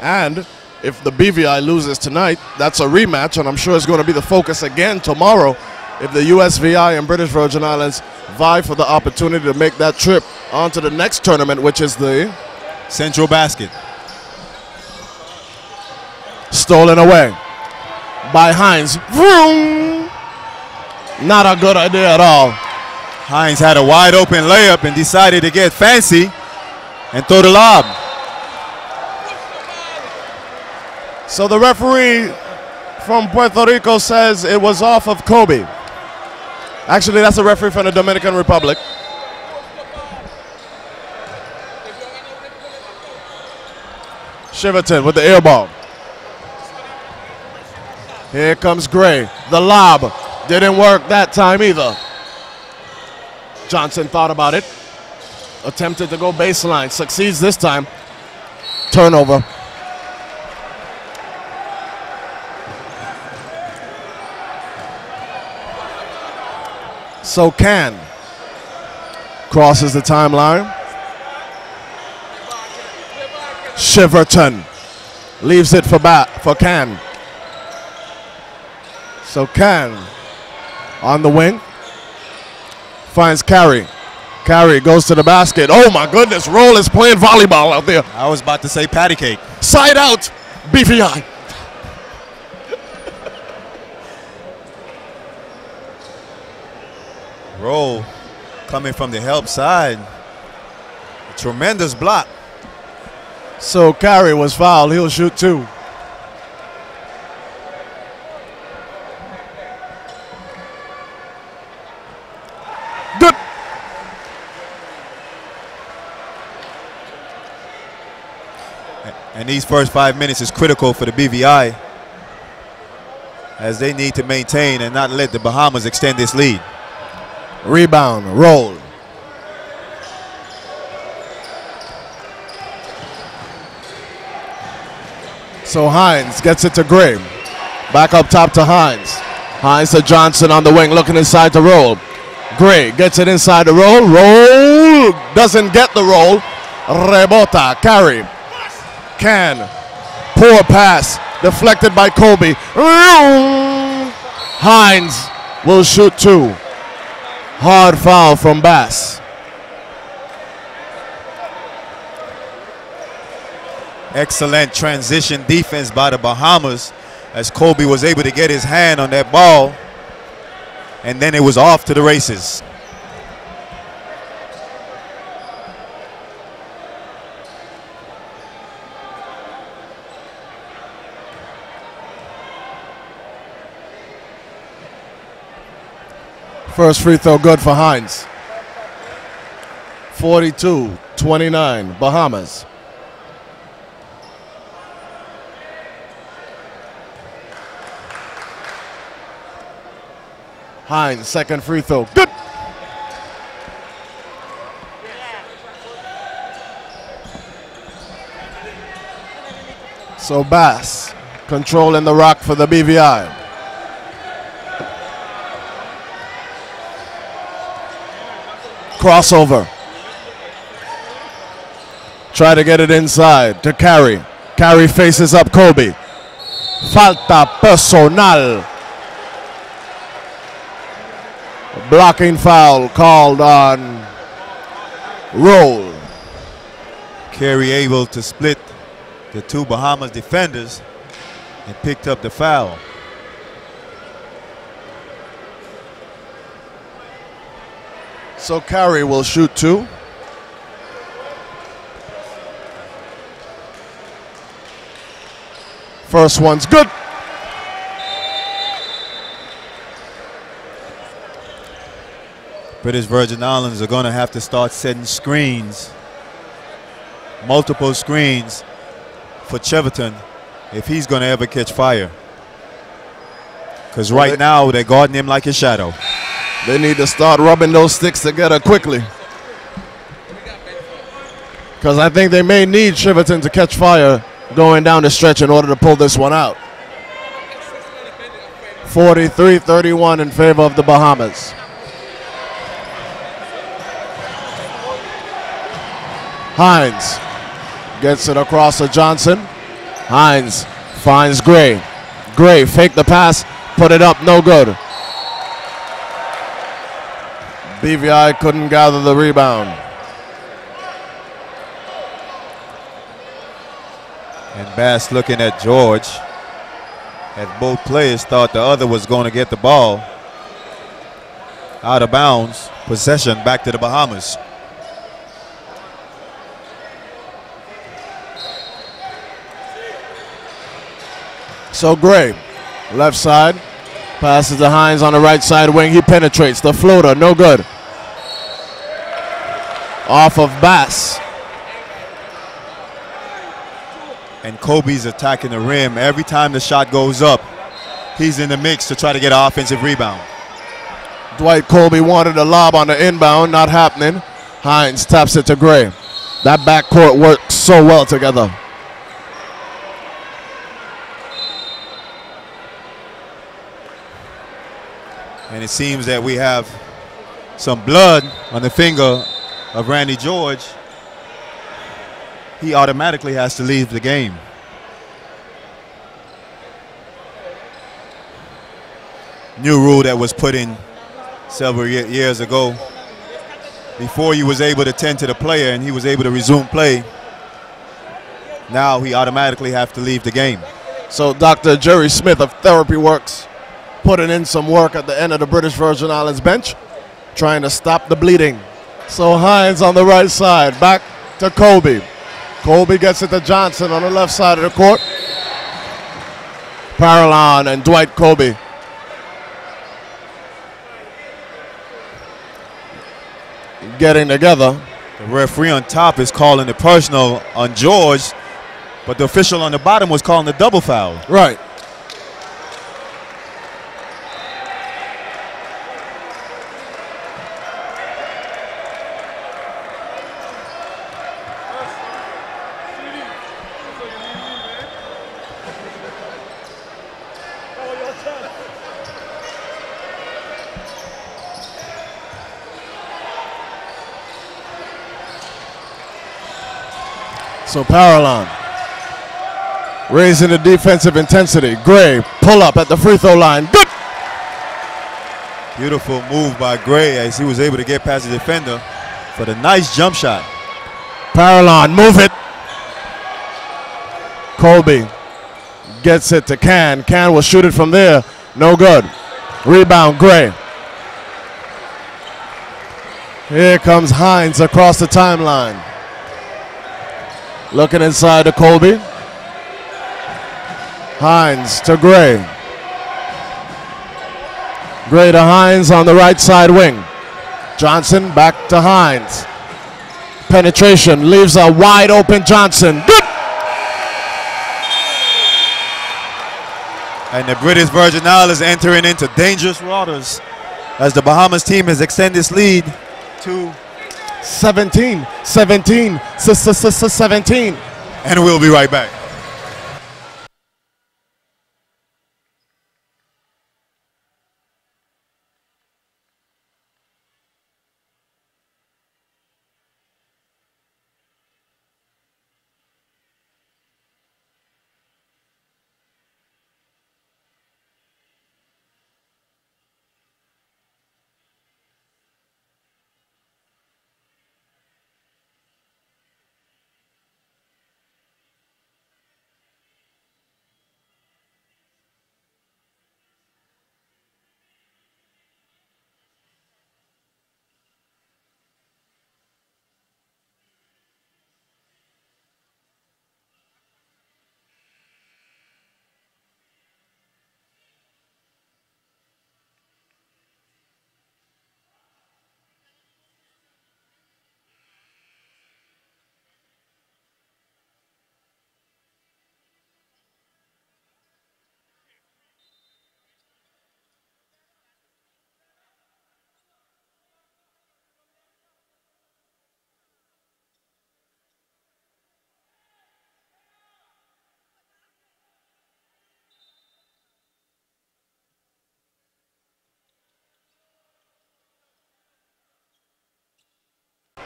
And if the BVI loses tonight, that's a rematch, and I'm sure it's going to be the focus again tomorrow if the USVI and British Virgin Islands vie for the opportunity to make that trip onto the next tournament, which is the Central Basket. Stolen away by Hines. Vroom! Not a good idea at all. Hines had a wide open layup and decided to get fancy and throw the lob. So the referee from Puerto Rico says it was off of Kobe. Actually, that's a referee from the Dominican Republic. Shiverton with the air ball. Here comes Gray. The lob didn't work that time either. Johnson thought about it. Attempted to go baseline. Succeeds this time. Turnover. So Can crosses the timeline. Shiverton leaves it for Can. So Can on the wing finds Carey. Carey goes to the basket. Oh my goodness, Roll is playing volleyball out there. I was about to say patty cake. Side out, BVI. Roll coming from the help side. A tremendous block. So Carey was fouled. He'll shoot two. Good. And these first 5 minutes is critical for the BVI as they need to maintain and not let the Bahamas extend this lead. Rebound, Roll. So Hines gets it to Gray. Back up top to Hines. Hines to Johnson on the wing, looking inside to roll. Gray gets it inside the roll. Roll. Doesn't get the roll. Rebota. Carry. Can. Poor pass. Deflected by Kobe. Hines will shoot 2. Hard foul from Bass. Excellent transition defense by the Bahamas as Kobe was able to get his hand on that ball, and then it was off to the races. First free throw good for Hines. 42-29, Bahamas. Hines, second free throw, good. So Bass controlling the rock for the BVI. Crossover. Try to get it inside to Carey. Carey faces up Kobe. Falta personal. Blocking foul called on Roll. Carey able to split the 2 Bahamas defenders and picked up the foul. So Carey will shoot 2. First one's good. British Virgin Islands are going to have to start setting screens, multiple screens for Cheverton if he's going to ever catch fire. Because right now they're guarding him like a shadow. They need to start rubbing those sticks together quickly. Because I think they may need Cheverton to catch fire going down the stretch in order to pull this one out. 43-31 in favor of the Bahamas. Hines gets it across to Johnson. Hines finds Gray. Gray fake the pass, put it up, no good. BVI couldn't gather the rebound. And Bass looking at George, as both players thought the other was going to get the ball. Out of bounds, possession back to the Bahamas. So Gray, left side, passes to Hines on the right side wing. He penetrates the floater, no good. Off of Bass. And Kobe's attacking the rim. Every time the shot goes up, he's in the mix to try to get an offensive rebound. Dwight Colby wanted a lob on the inbound, not happening. Hines taps it to Gray. That backcourt works so well together. And it seems that we have some blood on the finger of Randy George. He automatically has to leave the game. New rule that was put in several years ago. Before he was able to tend to the player and he was able to resume play, now he automatically have to leave the game. So Dr. Jerry Smith of Therapy Works putting in some work at the end of the British Virgin Islands bench, trying to stop the bleeding. So Hines on the right side, back to Kobe. Kobe gets it to Johnson on the left side of the court. Parallon and Dwight Kobe. Getting together. The referee on top is calling the personal on George, but the official on the bottom was calling the double foul. Right. So Parallon raising the defensive intensity. Gray, pull up at the free throw line. Good! Beautiful move by Gray as he was able to get past the defender for the nice jump shot. Parallon, move it. Colby gets it to Can. Can will shoot it from there. No good. Rebound, Gray. Here comes Hines across the timeline. Looking inside to Colby. Hines to Gray. Gray to Hines on the right side wing. Johnson back to Hines. Penetration leaves a wide open Johnson. Good! And the British Virgin Islands entering into dangerous waters as the Bahamas team has extended its lead to 17. And we'll be right back.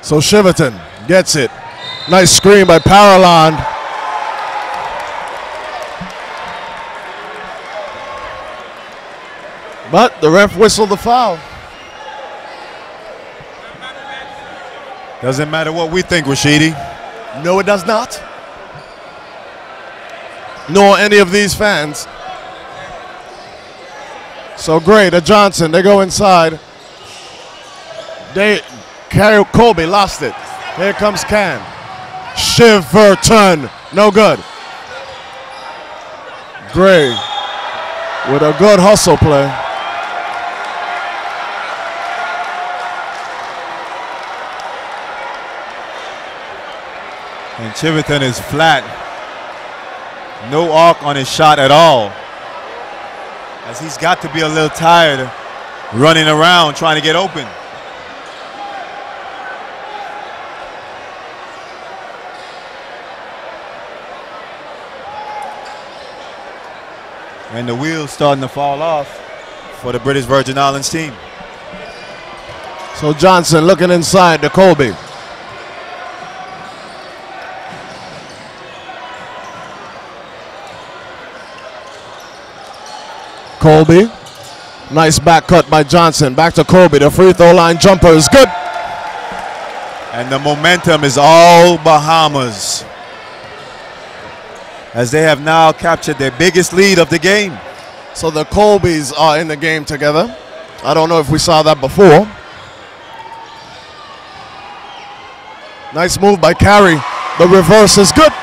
So Shiverton gets it. Nice screen by Parallon. But the ref whistled the foul. Doesn't matter what we think, Rashidi. No, it does not. Nor any of these fans. So Gray to Johnson. They go inside. They carry Colby, lost it. Here comes Can. Shiverton, no good. Gray with a good hustle play. And Chiverton is flat. No arc on his shot at all. As he's got to be a little tired running around trying to get open. And the wheels starting to fall off for the British Virgin Islands team. So Johnson looking inside to Colby. Colby, nice back cut by Johnson. Back to Colby, the free throw line jumper is good. And the momentum is all Bahamas, as they have now captured their biggest lead of the game. So the Colbys are in the game together. I don't know if we saw that before. Nice move by Carey. The reverse is good.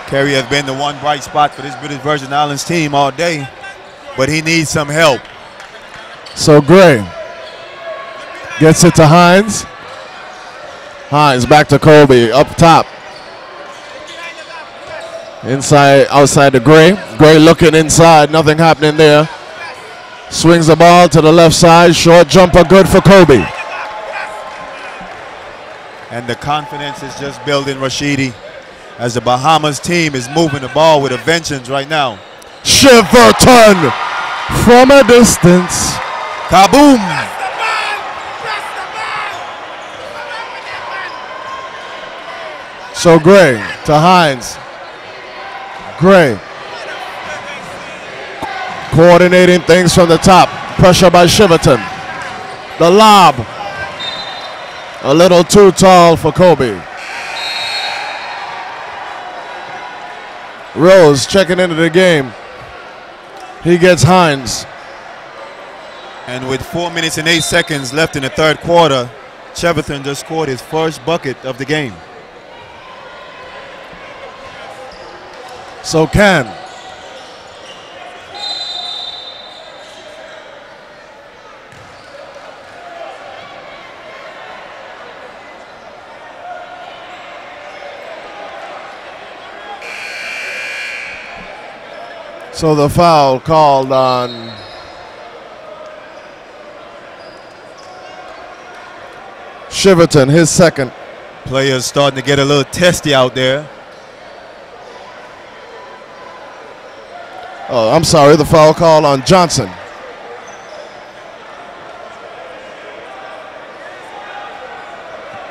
Carey has been the one bright spot for this British Virgin Islands team all day, but he needs some help. So Gray gets it to Hines. Hines back to Colby, up top. Inside, outside to Gray. Gray looking inside, nothing happening there. Swings the ball to the left side, short jumper good for Colby. And the confidence is just building, Rashidi, as the Bahamas team is moving the ball with a vengeance right now. Shiverton from a distance. Kaboom! So Gray to Hines. Gray coordinating things from the top. Pressure by Shiverton. The lob. A little too tall for Kobe. Rose checking into the game. He gets Hines. And with 4 minutes and 8 seconds left in the third quarter, Cheverton just scored his first bucket of the game. So Can. So the foul called on Shiverton, his second. Players starting to get a little testy out there. Oh, I'm sorry, the foul call on Johnson.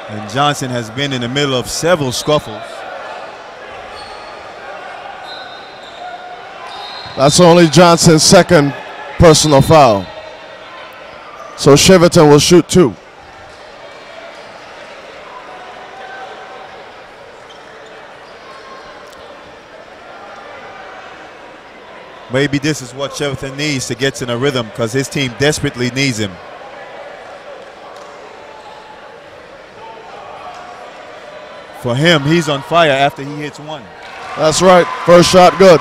And Johnson has been in the middle of several scuffles. That's only Johnson's second personal foul. So Shiverton will shoot 2. Maybe this is what Cheverton needs to get in a rhythm, because his team desperately needs him. For him, he's on fire after he hits one. That's right. First shot good.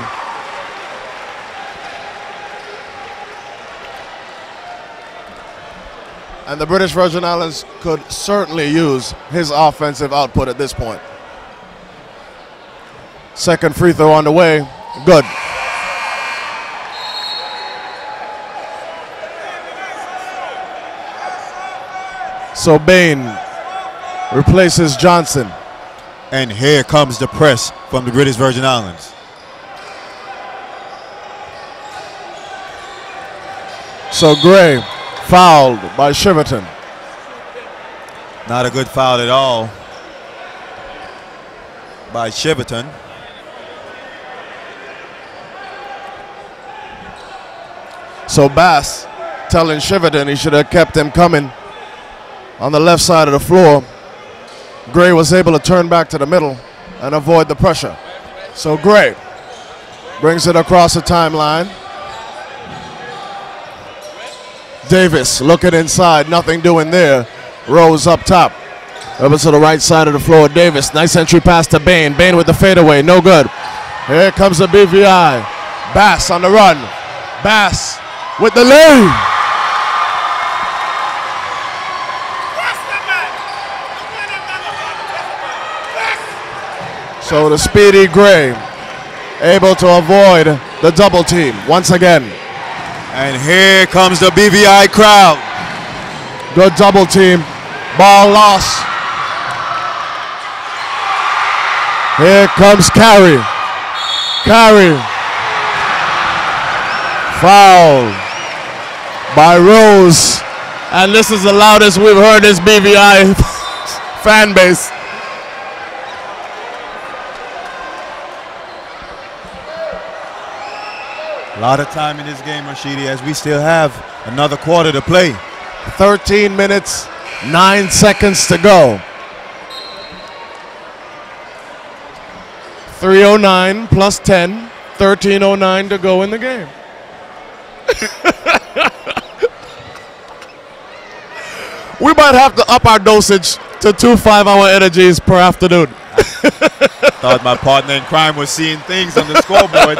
And the British Virgin Islands could certainly use his offensive output at this point. Second free throw on the way. Good. So Bain replaces Johnson. And here comes the press from the British Virgin Islands. So Gray fouled by Shiverton. Not a good foul at all by Shiverton. So Bass telling Shiverton he should have kept him coming on the left side of the floor. Gray was able to turn back to the middle and avoid the pressure. So Gray brings it across the timeline. Davis looking inside, nothing doing there. Rose up top. Over to the right side of the floor. Davis, nice entry pass to Bain. Bain with the fadeaway, no good. Here comes the BVI. Bass on the run. Bass with the lead. So the speedy Gray able to avoid the double team once again. And here comes the BVI crowd. Good double team. Ball lost. Here comes Carey. Carey. Foul by Rose. And this is the loudest we've heard this BVI fan base. A lot of time in this game, Rashidi, as we still have another quarter to play. 13 minutes, 9 seconds to go. 3:09 plus 10, 13:09 to go in the game. We might have to up our dosage to 2 5-hour energies per afternoon. Thought my partner in crime was seeing things on the scoreboard.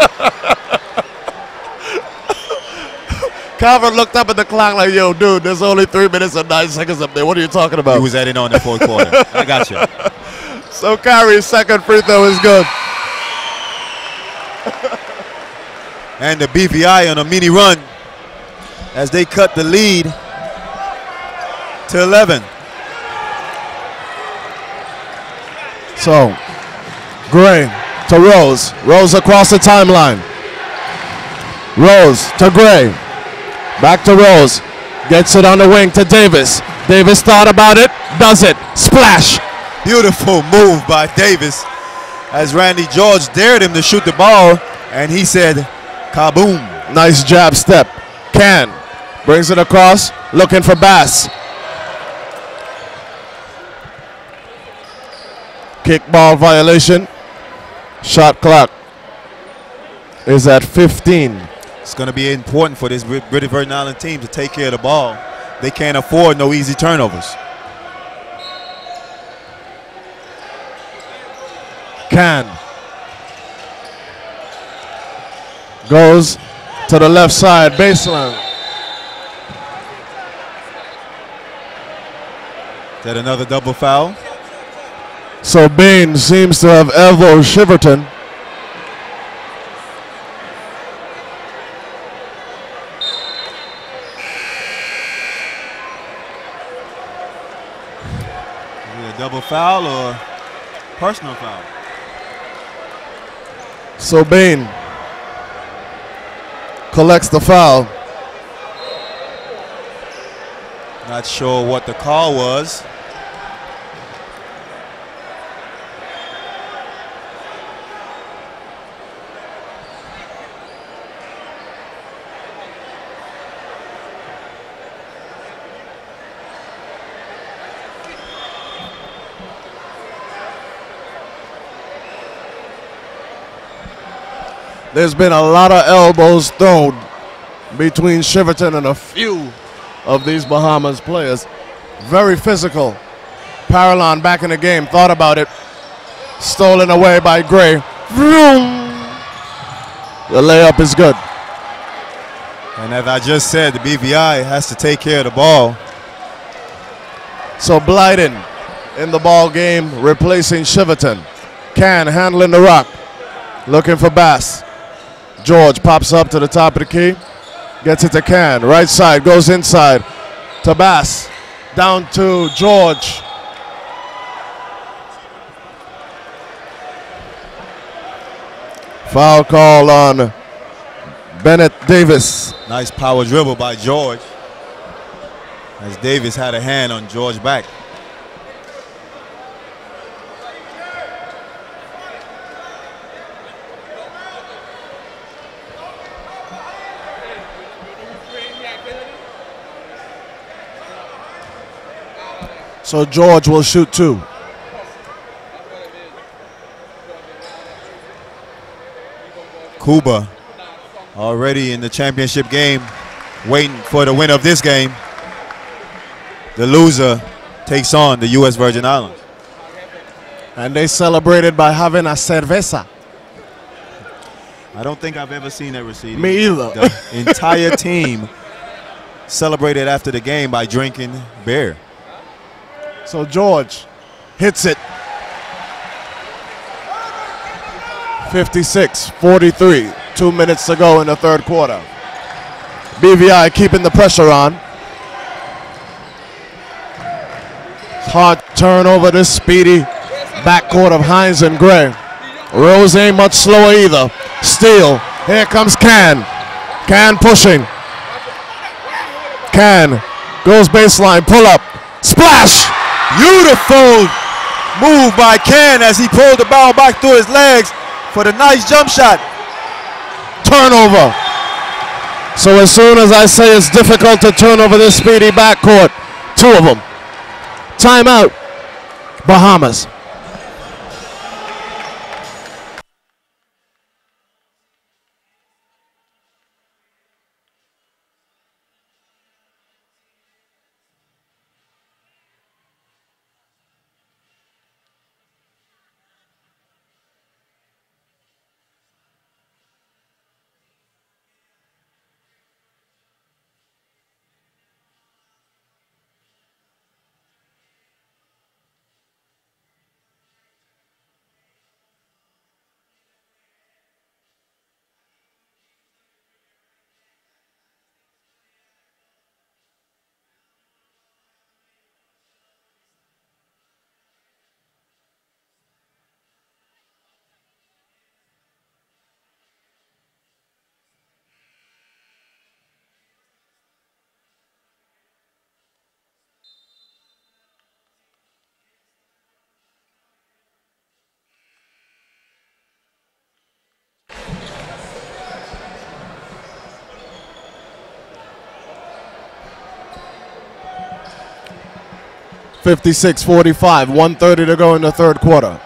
Calvert looked up at the clock like, yo, dude, there's only 3 minutes and 9 seconds up there. What are you talking about? He was adding on the fourth quarter. I got you. So Carey's second free throw is good. And the BVI on a mini run as they cut the lead to 11. So Gray to Rose. Rose across the timeline. Rose to Gray. Back to Rose. Gets it on the wing to Davis. Davis thought about it. Does it. Splash. Beautiful move by Davis as Randy George dared him to shoot the ball, and he said, kaboom. Nice jab step. Can brings it across, looking for Bass. Kickball violation. Shot clock is at 15. It's going to be important for this British Virgin Island team to take care of the ball. They can't afford no easy turnovers. Can goes to the left side baseline. Is that another double foul? So Bain seems to have elbowed Shiverton. Is it a double foul or personal foul? So Bain collects the foul. Not sure what the call was. There's been a lot of elbows thrown between Shiverton and a few of these Bahamas players. Very physical. Parallon back in the game, thought about it. Stolen away by Gray. Vroom. The layup is good. And as I just said, the BVI has to take care of the ball. So Blyden in the ball game, replacing Shiverton. Can handling the rock. Looking for Bass. George pops up to the top of the key. Gets it to Can. Right side, goes inside to Bass. Down to George. Foul call on Bennett Davis. Nice power dribble by George, as Davis had a hand on George's back. So George will shoot two. Cuba already in the championship game, waiting for the winner of this game. The loser takes on the U.S. Virgin Islands. And they celebrated by having a cerveza. I don't think I've ever seen that receipt. Me either. The entire team celebrated after the game by drinking beer. So George hits it. 56-43. 2 minutes to go in the third quarter. BVI keeping the pressure on. Hard turnover this speedy backcourt of Hines and Gray. Rose ain't much slower either. Steal. Here comes Can. Can pushing. Can goes baseline. Pull up. Splash! Beautiful move by Can as he pulled the ball back through his legs for the nice jump shot. Turnover. So as soon as I say it's difficult to turn over this speedy backcourt, two of them. Timeout. Bahamas. 56-45, 1:30 to go in the third quarter.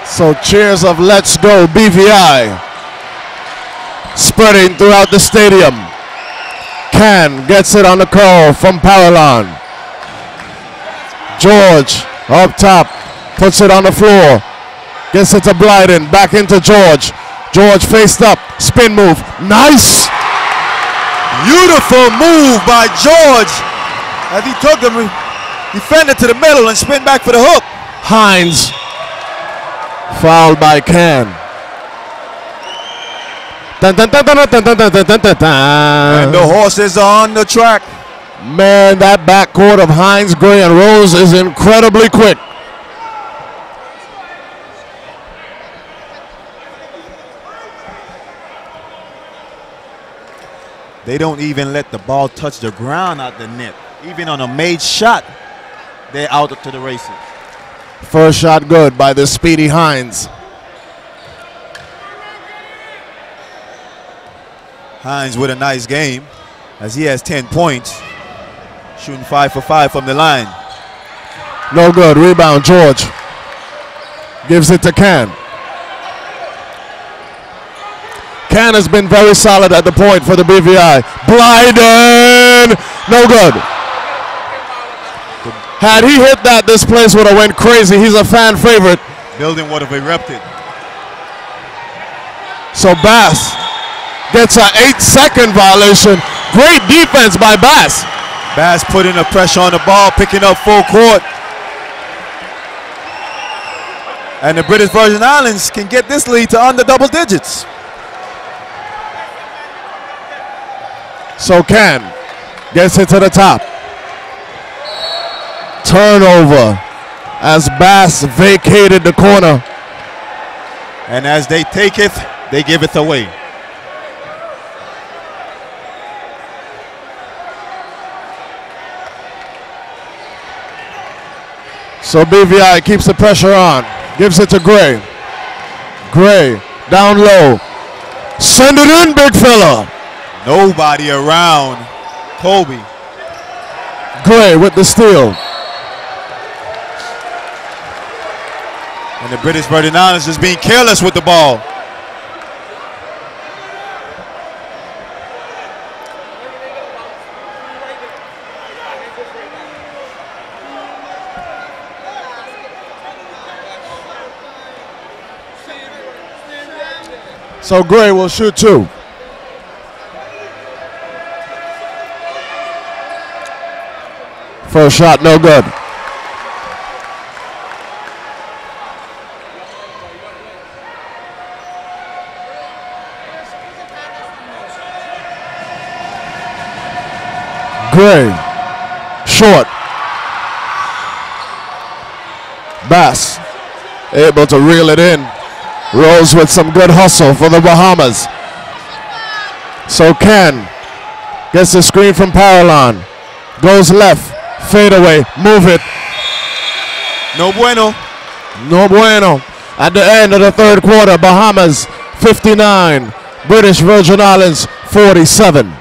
So cheers of let's go BVI spreading throughout the stadium. Can gets it on the curl from Parallon. George up top, puts it on the floor. Gets it to Blyden, back into George. George faced up, spin move, nice! Beautiful move by George as he took the defender to the middle and spin back for the hook. Hines, fouled by Can. Dun, dun, dun, dun, dun, dun, dun, dun, dun, dun, dun. And the horses are on the track. Man, that backcourt of Hines, Gray, and Rose is incredibly quick. They don't even let the ball touch the ground out the net. Even on a made shot, they're out to the races. First shot good by the speedy Hines. Hines with a nice game as he has 10 points. Shooting 5 for 5 from the line. No good. Rebound, George. Gives it to Can. Can has been very solid at the point for the BVI. Blyden! No good. Had he hit that, this place would have went crazy. He's a fan favorite. Building would have erupted. So Bass gets an 8-second violation. Great defense by Bass. Bass putting the pressure on the ball, picking up full court. And the British Virgin Islands can get this lead to under double digits. So Can gets it to the top. Turnover as Bass vacated the corner. And as they take it, they give it away. So BVI keeps the pressure on. Gives it to Gray. Gray down low. Send it in, big fella. Nobody around Kobe. Gray with the steal. And the British Virgin Islands just being careless with the ball. So Gray will shoot two. First shot, no good. Gray, short. Bass, able to reel it in. Rose with some good hustle for the Bahamas. So Can gets the screen from Parallon. Goes left, fade away, move it. No bueno. No bueno. At the end of the third quarter, Bahamas 59, British Virgin Islands 47.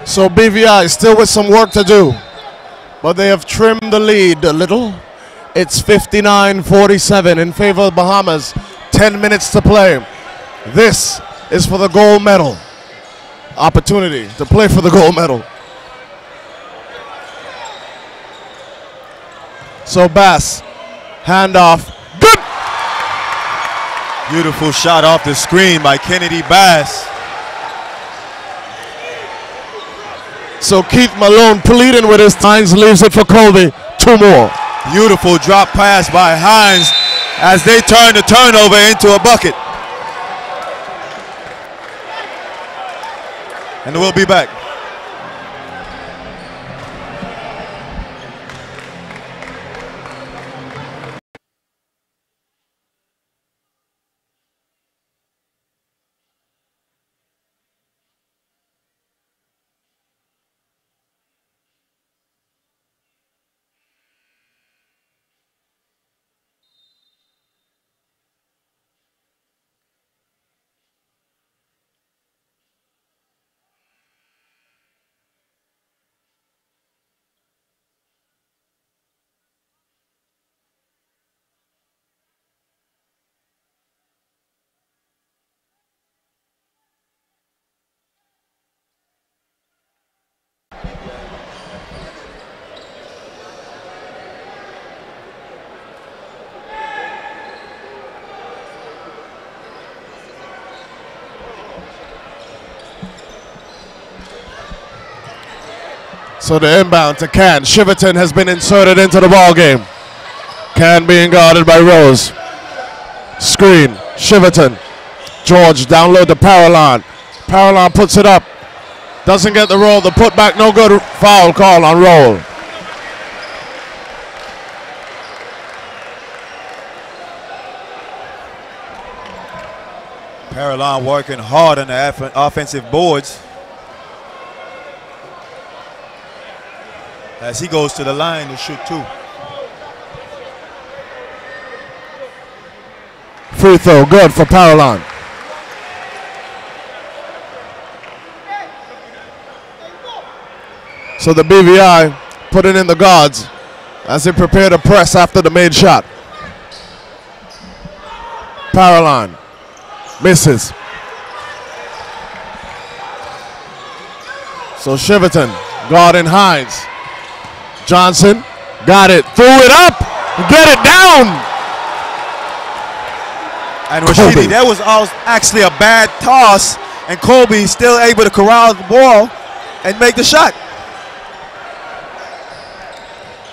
So BVI still with some work to do, but they have trimmed the lead a little. It's 59-47 in favor of Bahamas. 10 minutes to play. This is for the gold medal. Opportunity to play for the gold medal. So Bass, handoff. Good! Beautiful shot off the screen by Kennedy Bass. So Keith Malone pleading with his Hines, leaves it for Colby. 2 more. Beautiful drop pass by Hines as they turn the turnover into a bucket. And we'll be back. So the inbound to Can. Shiverton has been inserted into the ball game. Can being guarded by Rose. Screen. Shiverton. George down low to Parallon. Parallon puts it up. Doesn't get the roll. The putback, no good. Foul call on roll. Parallon working hard on the offensive boards as he goes to the line to shoot 2. Free throw, good for Parallon. So the BVI putting in the guards as they prepare to press after the made shot. Parallon misses. So Shiverton guarding Hines. Johnson got it, threw it up, get it down. And Rashidi, that was actually a bad toss, and Colby still able to corral the ball and make the shot.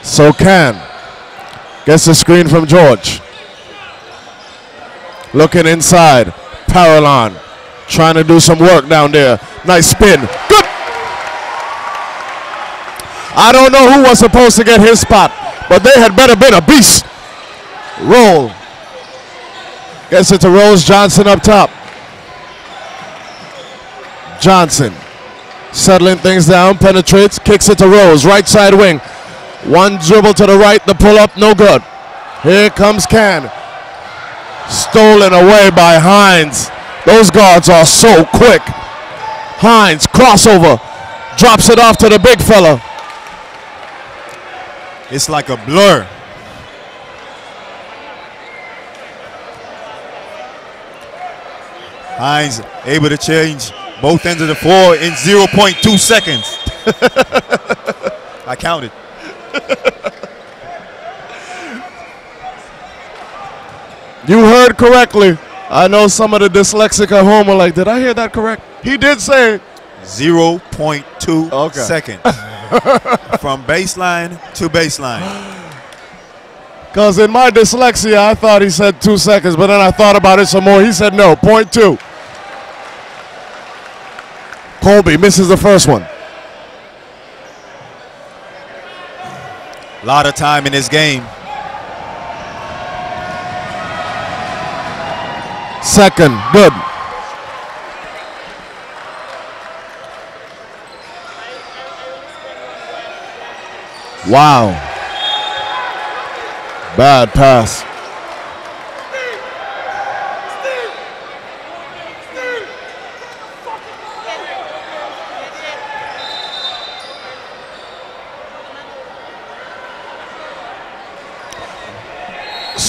So Can gets the screen from George. Looking inside, Parallon trying to do some work down there. Nice spin, good. I don't know who was supposed to get his spot, but they had better been a beast. Roll. Gets it to Rose. Johnson up top. Johnson settling things down, penetrates, kicks it to Rose. Right side wing. One dribble to the right, the pull up, no good. Here comes Can. Stolen away by Hines. Those guards are so quick. Hines, crossover, drops it off to the big fella. It's like a blur. Hines able to change both ends of the floor in 0.2 seconds. I counted. You heard correctly. I know some of the dyslexic at home are like, did I hear that correct? He did say 0.2 seconds. From baseline to baseline. Because in my dyslexia, I thought he said 2 seconds, but then I thought about it some more. He said no, 0.2. Colby misses the first one. A lot of time in this game. Second, good. Wow. Bad pass.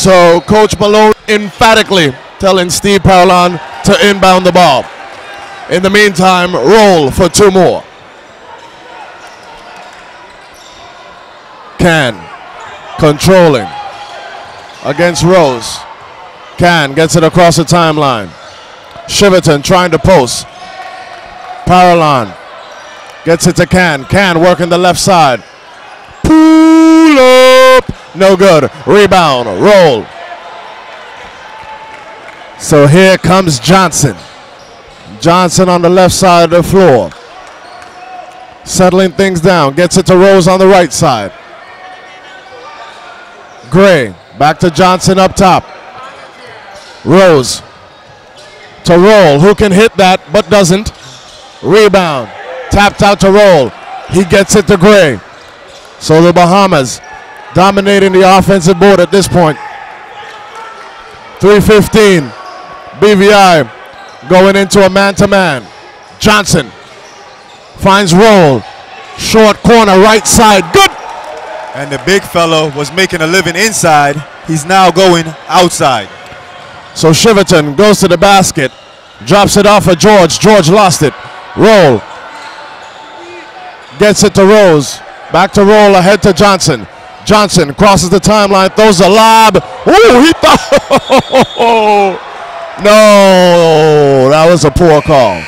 So Coach Malone emphatically telling Steve Parolin to inbound the ball. In the meantime, roll for 2 more. Can controlling against Rose. Can gets it across the timeline. Shiverton trying to post. Parolin gets it to Can. Can working the left side. Pull up. No good. Rebound. Roll. So here comes Johnson. Johnson on the left side of the floor. Settling things down. Gets it to Rose on the right side. Gray. Back to Johnson up top. Rose. To Roll. Who can hit that but doesn't. Rebound. Tapped out to Roll. He gets it to Gray. So the Bahamas dominating the offensive board at this point. 3:15. BVI going into a man-to-man. Johnson finds Roll. Short corner, right side. Good. And the big fellow was making a living inside. He's now going outside. So Shiverton goes to the basket. Drops it off of George. George lost it. Roll. Gets it to Rose. Back to Roll, ahead to Johnson. Johnson crosses the timeline, throws a lob. Ooh, he thought. No, that was a poor call.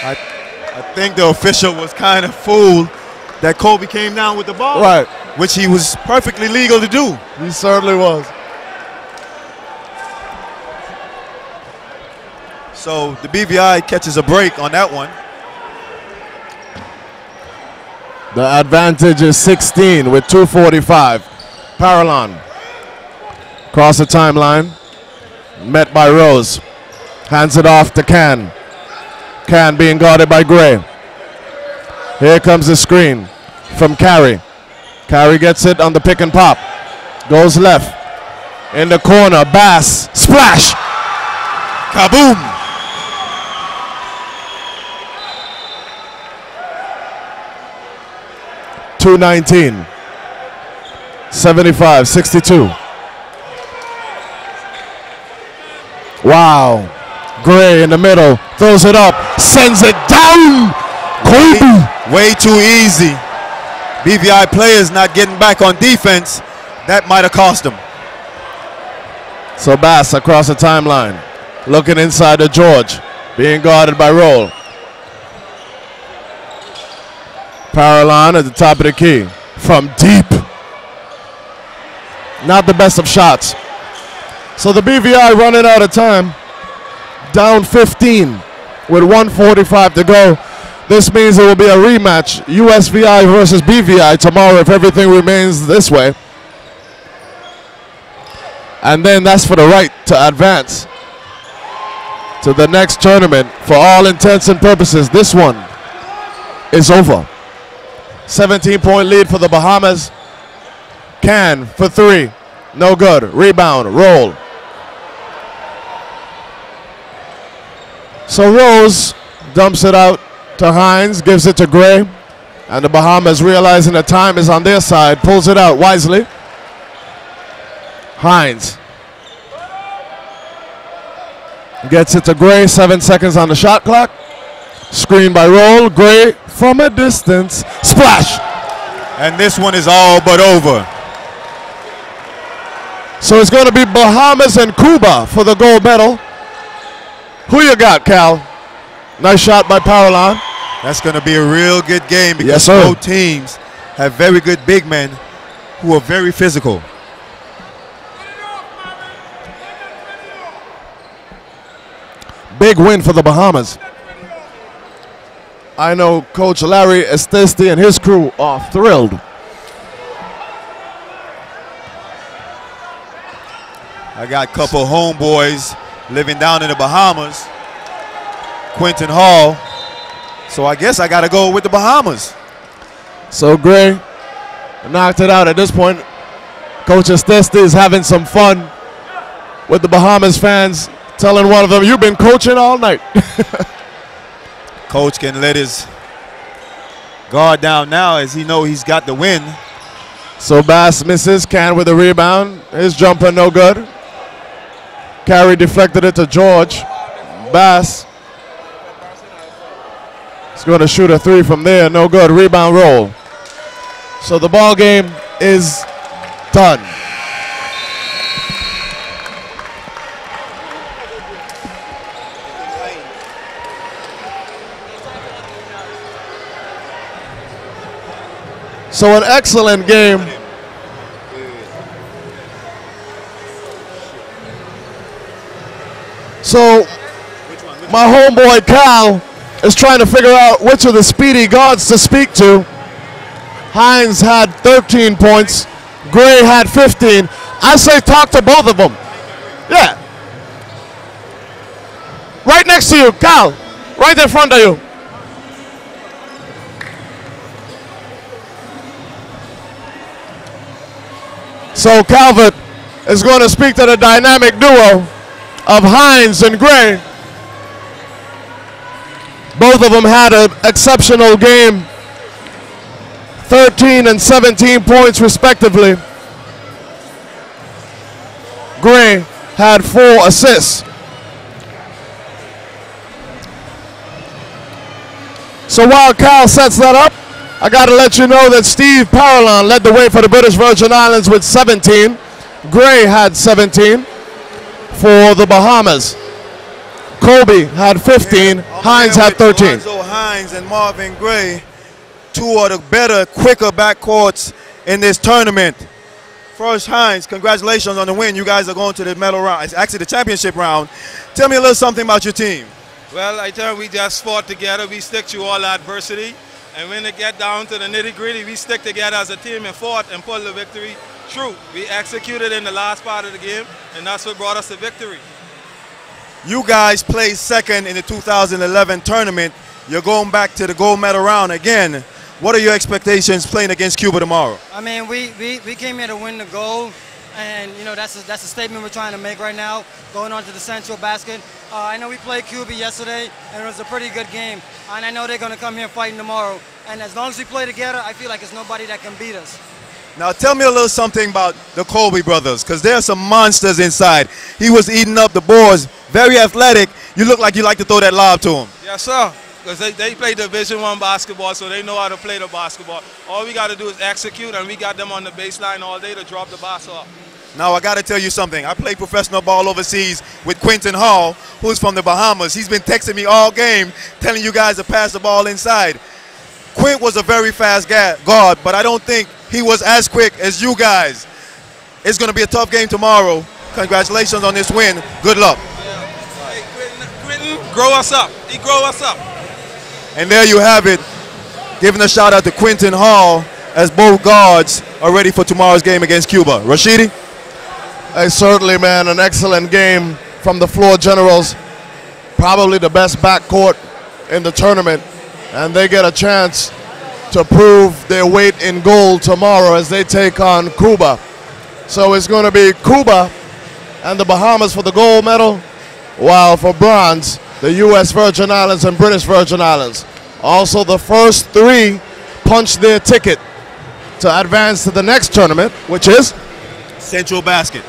I think the official was kind of fooled that Kobe came down with the ball. Right. Which he was perfectly legal to do. He certainly was. So the BVI catches a break on that one. The advantage is 16 with 2:45. Parolin. Cross the timeline. Met by Rose. Hands it off to Can. Can being guarded by Gray. Here comes the screen from Carey. Carey gets it on the pick and pop. Goes left. In the corner. Bass. Splash. Kaboom. .219. 75-62. Wow. Gray in the middle. Throws it up. Sends it down. Kobe. Way too easy. BVI players not getting back on defense. That might have cost them. So Bass across the timeline. Looking inside to George. Being guarded by Roll. Parolin at the top of the key. From deep. Not the best of shots. So the BVI running out of time. Down 15 with 1:45 to go. This means it will be a rematch. USVI versus BVI tomorrow if everything remains this way. And then that's for the right to advance to the next tournament. For all intents and purposes, this one is over. 17-point lead for the Bahamas. Can for 3. No good. Rebound. Roll. So Rose dumps it out to Hines. Gives it to Gray. And the Bahamas, realizing the time is on their side, pulls it out wisely. Hines gets it to Gray. 7 seconds on the shot clock. Screen by Roll. Gray from a distance. Splash. And this one is all but over. So it's going to be Bahamas and Cuba for the gold medal. Who you got, Cal? Nice shot by Parolin. That's going to be a real good game because Yes, sir. both teams have very good big men who are very physical. Big win for the Bahamas. I know Coach Larry Estesti and his crew are thrilled. I got a couple homeboys living down in the Bahamas. Quentin Hall. So I guess I got to go with the Bahamas. So Gray knocked it out. At this point, Coach Estesti is having some fun with the Bahamas fans, telling one of them, "You've been coaching all night." Coach can let his guard down now as he know he's got the win. So Bass misses. Can with the rebound. His jumper no good. Carey deflected it to George. Bass is going to shoot a three from there. No good. Rebound roll. So the ball game is done. So an excellent game. So my homeboy Cal is trying to figure out which of the speedy guards to speak to. Hines had 13 points. Gray had 15. I say talk to both of them. Yeah. Right next to you, Cal. Right in front of you. So Calvert is going to speak to the dynamic duo of Hines and Gray. Both of them had an exceptional game. 13 and 17 points respectively. Gray had 4 assists. So while Cal sets that up, I got to let you know that Steve Parolon led the way for the British Virgin Islands with 17. Gray had 17 for the Bahamas. Kobe had 15. Hines had 13. Alonzo Hines and Marvin Gray, two of the better, quicker backcourts in this tournament. First, Hines, congratulations on the win. You guys are going to the medal round. It's actually the championship round. Tell me a little something about your team. Well, I tell you, we just fought together. We stick through all adversity. And when it get down to the nitty-gritty, we stick together as a team and fought and pulled the victory through. We executed in the last part of the game, and that's what brought us the victory. You guys played second in the 2011 tournament. You're going back to the gold medal round again. What are your expectations playing against Cuba tomorrow? I mean, we came here to win the gold, and you know that's a statement we're trying to make right now, going on to the Central Basket. I know we played Cuba yesterday, and it was a pretty good game. And I know they're going to come here fighting tomorrow. And as long as we play together, I feel like there's nobody that can beat us. Now tell me a little something about the Colby brothers, because there are some monsters inside. He was eating up the boards, very athletic. You look like you like to throw that lob to him. Yes, sir. Because they play Division I basketball, so they know how to play the basketball. All we got to do is execute, and we got them on the baseline all day to drop the box off. Now I got to tell you something. I played professional ball overseas with Quentin Hall, who's from the Bahamas. He's been texting me all game, telling you guys to pass the ball inside. Quint was a very fast guard, but I don't think he was as quick as you guys. It's going to be a tough game tomorrow. Congratulations on this win. Good luck. Yeah. Hey, Quentin, grow us up. He grow us up. And there you have it. Giving a shout out to Quentin Hall as both guards are ready for tomorrow's game against Cuba. Rashidi? Hey, certainly, man, an excellent game from the floor generals. Probably the best backcourt in the tournament. And they get a chance to prove their weight in gold tomorrow as they take on Cuba. So it's going to be Cuba and the Bahamas for the gold medal, while for bronze, the U.S. Virgin Islands and British Virgin Islands. Also, the first three punch their ticket to advance to the next tournament, which is Central Basket.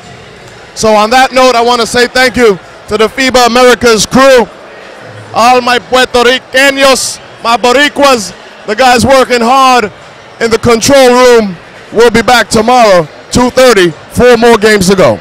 So on that note, I want to say thank you to the FIBA Americas crew, all my Puerto Ricanos, my Boricuas, the guys working hard in the control room. We'll be back tomorrow, 2:30, 4 more games to go.